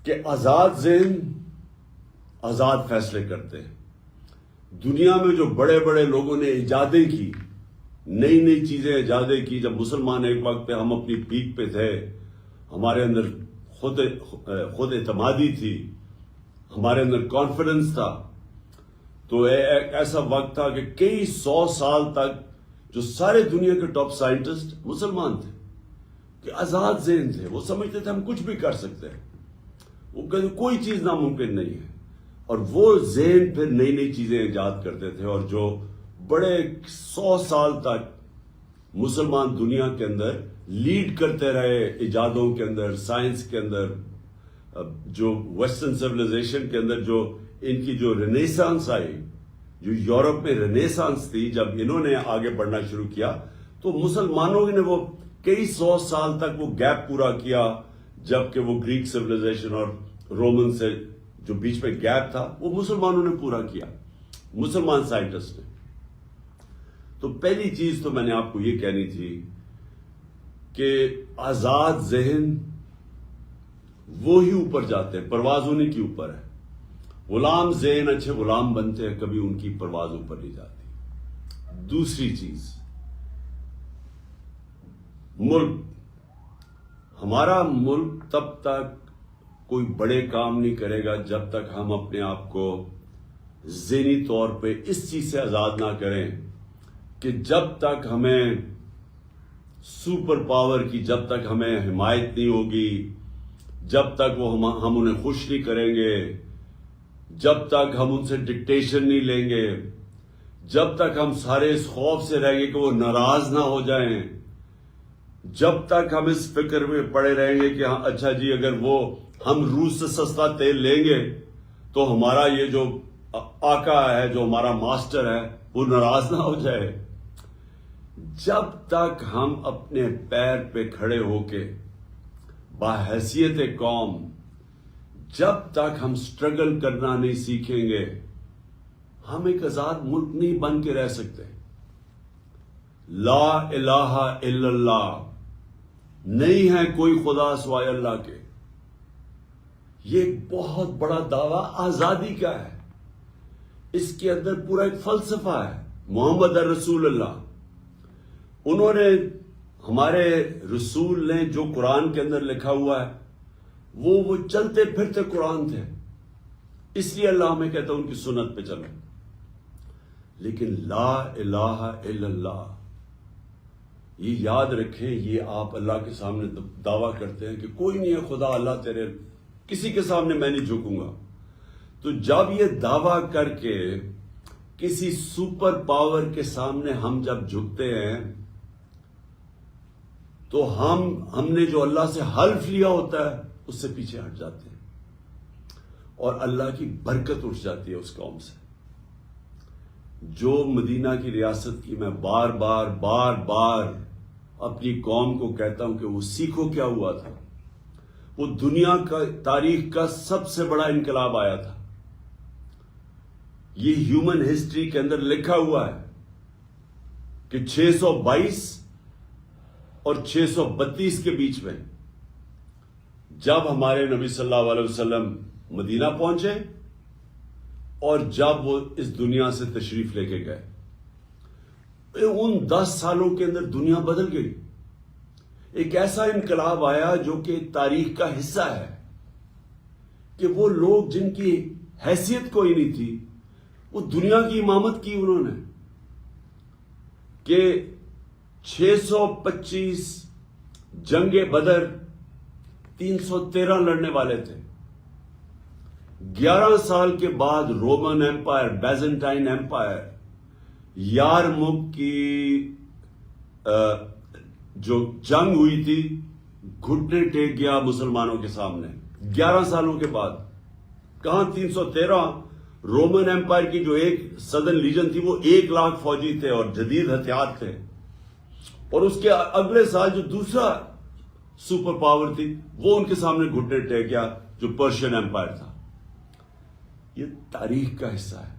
کہ آزاد ذہن آزاد فیصلے کرتے ہیں. دنیا میں جو بڑے بڑے لوگوں نے ایجادیں کی, نئی نئی چیزیں ایجادیں کی, جب مسلمان ایک وقت پہ ہم اپنی پیک پہ تھے, ہمارے اندر خود اعتمادی تھی, ہمارے اندر کانفیڈنس تھا, تو ایک ایسا وقت تھا کہ کئی 100 سال تک جو سارے دنیا کے ٹاپ سائنٹسٹ مسلمان تھے, کہ آزاد ذہن تھے. وہ سمجھتے تھے ہم کچھ بھی کر سکتے ہیں, وہ کہتے کوئی چیز ناممکن نہیں ہے. اور وہ ذہن پھر نئی نئی چیزیں ایجاد کرتے تھے, اور جو بڑے 100 سال تک مسلمان دنیا کے اندر لیڈ کرتے رہے ایجادوں کے اندر, سائنس کے اندر, جو ویسٹرن سویلائزیشن کے اندر جو ان کی جو رینیسانس آئی, جو یورپ میں رینیسانس تھی, جب انہوں نے آگے بڑھنا شروع کیا تو مسلمانوں نے وہ کئی 100 سال تک وہ گیپ پورا کیا, جبکہ وہ گریک سویلائزیشن اور رومن سے جو بیچ میں گیپ تھا وہ مسلمانوں نے پورا کیا, مسلمان سائنٹسٹ نے. تو پہلی چیز تو میں نے آپ کو یہ کہنی تھی کہ آزاد ذہن وہی اوپر جاتے ہیں, پرواز انہیں کی اوپر ہے. غلام ذہن اچھے غلام بنتے ہیں, کبھی ان کی پرواز اوپر نہیں جاتی. دوسری چیز, ملک, ہمارا ملک تب تک کوئی بڑے کام نہیں کرے گا جب تک ہم اپنے آپ کو ذہنی طور پہ اس چیز سے آزاد نہ کریں کہ جب تک ہمیں سپر پاور کی, جب تک ہمیں حمایت نہیں ہوگی, جب تک وہ ہم انہیں خوش نہیں کریں گے, جب تک ہم ان سے ڈکٹیشن نہیں لیں گے, جب تک ہم سارے اس خوف سے رہیں گے کہ وہ ناراض نہ ہو جائیں, جب تک ہم اس فکر میں پڑے رہیں گے کہ ہاں اچھا جی اگر وہ ہم روس سے سستا تیل لیں گے تو ہمارا یہ جو آقا ہے, جو ہمارا ماسٹر ہے, وہ ناراض نہ ہو جائے. جب تک ہم اپنے پیر پہ کھڑے ہو کے باحیثیت قوم, جب تک ہم سٹرگل کرنا نہیں سیکھیں گے, ہم ایک آزاد ملک نہیں بن کے رہ سکتے. لا الہ الا اللہ, نہیں ہے کوئی خدا سوائے اللہ کے. یہ ایک بہت بڑا دعویٰ آزادی کا ہے. اس کے اندر پورا ایک فلسفہ ہے. محمد رسول اللہ, انہوں نے, ہمارے رسول نے جو قرآن کے اندر لکھا ہوا ہے وہ چلتے پھرتے قرآن تھے, اس لیے اللہ ہمیں کہتا ہے ان کی سنت پہ چلو. لیکن لا الہ الا اللہ, یہ یاد رکھیں, یہ آپ اللہ کے سامنے دعویٰ کرتے ہیں کہ کوئی نہیں ہے خدا, اللہ تیرے کسی کے سامنے میں نہیں جھکوں گا. تو جب یہ دعویٰ کر کے کسی سپر پاور کے سامنے ہم جب جھکتے ہیں تو ہم نے جو اللہ سے حلف لیا ہوتا ہے اس سے پیچھے ہٹ جاتے ہیں, اور اللہ کی برکت اٹھ جاتی ہے اس قوم سے. جو مدینہ کی ریاست کی میں بار بار اپنی قوم کو کہتا ہوں کہ وہ سیکھو کیا ہوا تھا. وہ دنیا کا تاریخ کا سب سے بڑا انقلاب آیا تھا. یہ ہیومن ہسٹری کے اندر لکھا ہوا ہے کہ 622 اور 632 کے بیچ میں جب ہمارے نبی صلی اللہ علیہ وسلم مدینہ پہنچے اور جب وہ اس دنیا سے تشریف لے کے گئے، ان 10 سالوں کے اندر دنیا بدل گئی. ایک ایسا انقلاب آیا جو کہ تاریخ کا حصہ ہے کہ وہ لوگ جن کی حیثیت کوئی نہیں تھی وہ دنیا کی امامت کی انہوں نے. کہ 625 جنگ بدر 313 لڑنے والے تھے. 11 سال کے بعد رومن ایمپائر، بیزنٹائن ایمپائر، یارمک کی جو جنگ ہوئی تھی، گھٹنے ٹیک گیا مسلمانوں کے سامنے. 11 سالوں کے بعد کہاں 313. رومن ایمپائر کی جو ایک سدرن لیجن تھی وہ 1 لاکھ فوجی تھے اور جدید ہتھیار تھے. اور اس کے اگلے سال جو دوسرا سپر پاور تھی وہ ان کے سامنے گھٹنے ٹیک گیا، جو پرشین ایمپائر تھا. یہ تاریخ کا حصہ ہے.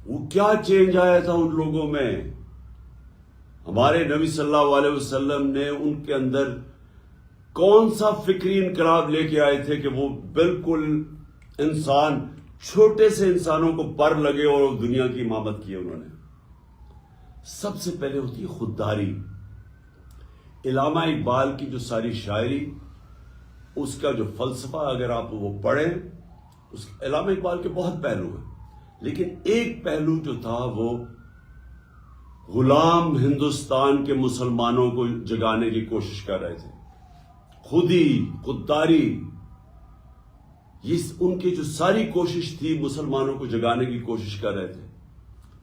وہ کیا چینج آیا تھا ان لوگوں میں. ہمارے نبی صلی اللہ علیہ وسلم نے ان کے اندر کون سا فکری انقلاب لے کے آئے تھے کہ وہ بالکل انسان، چھوٹے سے انسانوں کو پر لگے اور دنیا کی امامت کی انہوں نے. سب سے پہلے ہوتی ہے خودداری. علامہ اقبال کی جو ساری شاعری، اس کا جو فلسفہ اگر آپ وہ پڑھیں، علامہ اقبال کے بہت پہلو ہیں، لیکن ایک پہلو جو تھا وہ غلام ہندوستان کے مسلمانوں کو جگانے کی کوشش کر رہے تھے. خودداری، یہ ان کی جو ساری کوشش تھی مسلمانوں کو جگانے کی کوشش کر رہے تھے.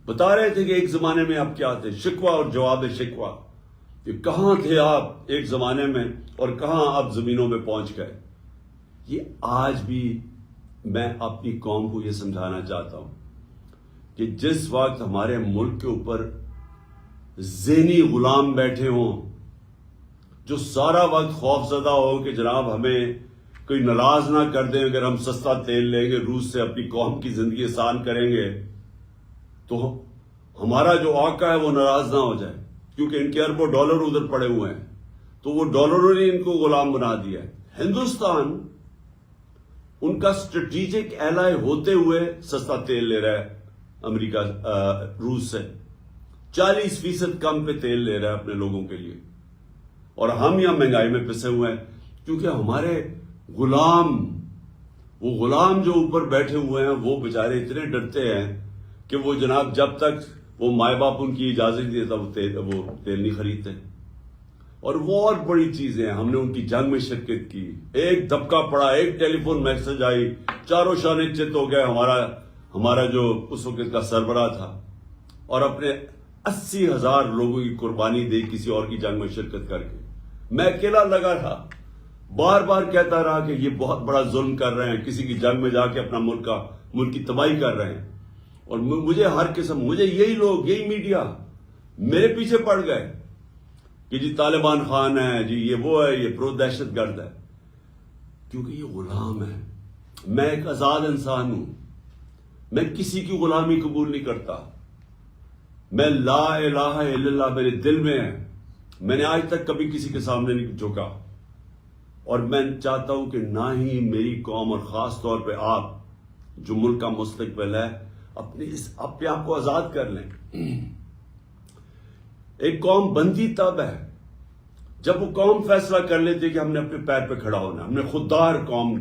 بتا رہے تھے کہ ایک زمانے میں آپ کیا تھے، شکوہ اور جواب شکوہ، کہ کہاں تھے آپ ایک زمانے میں اور کہاں آپ زمینوں میں پہنچ گئے. یہ آج بھی میں اپنی قوم کو یہ سمجھانا چاہتا ہوں کہ جس وقت ہمارے ملک کے اوپر ذہنی غلام بیٹھے ہوں، جو سارا وقت خوف زدہ ہو کہ جناب ہمیں کوئی ناراض نہ کر دیں اگر ہم سستا تیل لیں گے روس سے، اپنی قوم کی زندگی آسان کریں گے، تو ہمارا جو آقا ہے وہ ناراض نہ ہو جائے، کیونکہ ان کے اربوں ڈالر ادھر پڑے ہوئے ہیں، تو وہ ڈالروں نے ان کو غلام بنا دیا ہے. ہندوستان ان کا اسٹریٹجک ایلائی ہوتے ہوئے سستا تیل لے رہا ہے امریکہ، روس سے 40% کم پہ تیل لے رہا ہے اپنے لوگوں کے لیے. اور ہم یہاں مہنگائی میں پسے ہوئے ہیں کیونکہ ہمارے وہ غلام جو اوپر بیٹھے ہوئے ہیں وہ بیچارے اتنے ڈرتے ہیں کہ وہ جناب جب تک وہ مائے باپ ان کی اجازت نہیں دیتا وہ تیل نہیں خریدتے. اور وہ اور بڑی چیزیں ہیں، ہم نے ان کی جنگ میں شرکت کی. ایک دھبکا پڑا، ایک ٹیلی فون میسج آئی، چاروں شانے چت ہو گئے ہمارا جو اس وقت کا سربراہ تھا، اور اپنے 80,000 لوگوں کی قربانی دی کسی اور کی جنگ میں شرکت کر کے. میں اکیلا لگا رہا، بار بار کہتا رہا کہ یہ بہت بڑا ظلم کر رہے ہیں، کسی کی جنگ میں جا کے اپنا ملک کی تباہی کر رہے ہیں. اور مجھے یہی لوگ، یہی میڈیا میرے پیچھے پڑ گئے کہ جی طالبان خان ہے، جی یہ وہ ہے، یہ پرو دہشت گرد ہے. کیونکہ یہ غلام ہے. میں ایک آزاد انسان ہوں، میں کسی کی غلامی قبول نہیں کرتا. میں لا الہ الا اللہ میرے دل میں ہے. میں نے آج تک کبھی کسی کے سامنے نہیں جھکا، اور میں چاہتا ہوں کہ نہ ہی میری قوم، اور خاص طور پہ آپ جو ملک کا مستقبل ہے، اپنے آپ کو آزاد کر لیں. ایک قوم بنتی تب ہے جب وہ قوم فیصلہ کر لیتی کہ ہم نے اپنے پیر پہ کھڑا ہونا. ہم نے خوددار قوم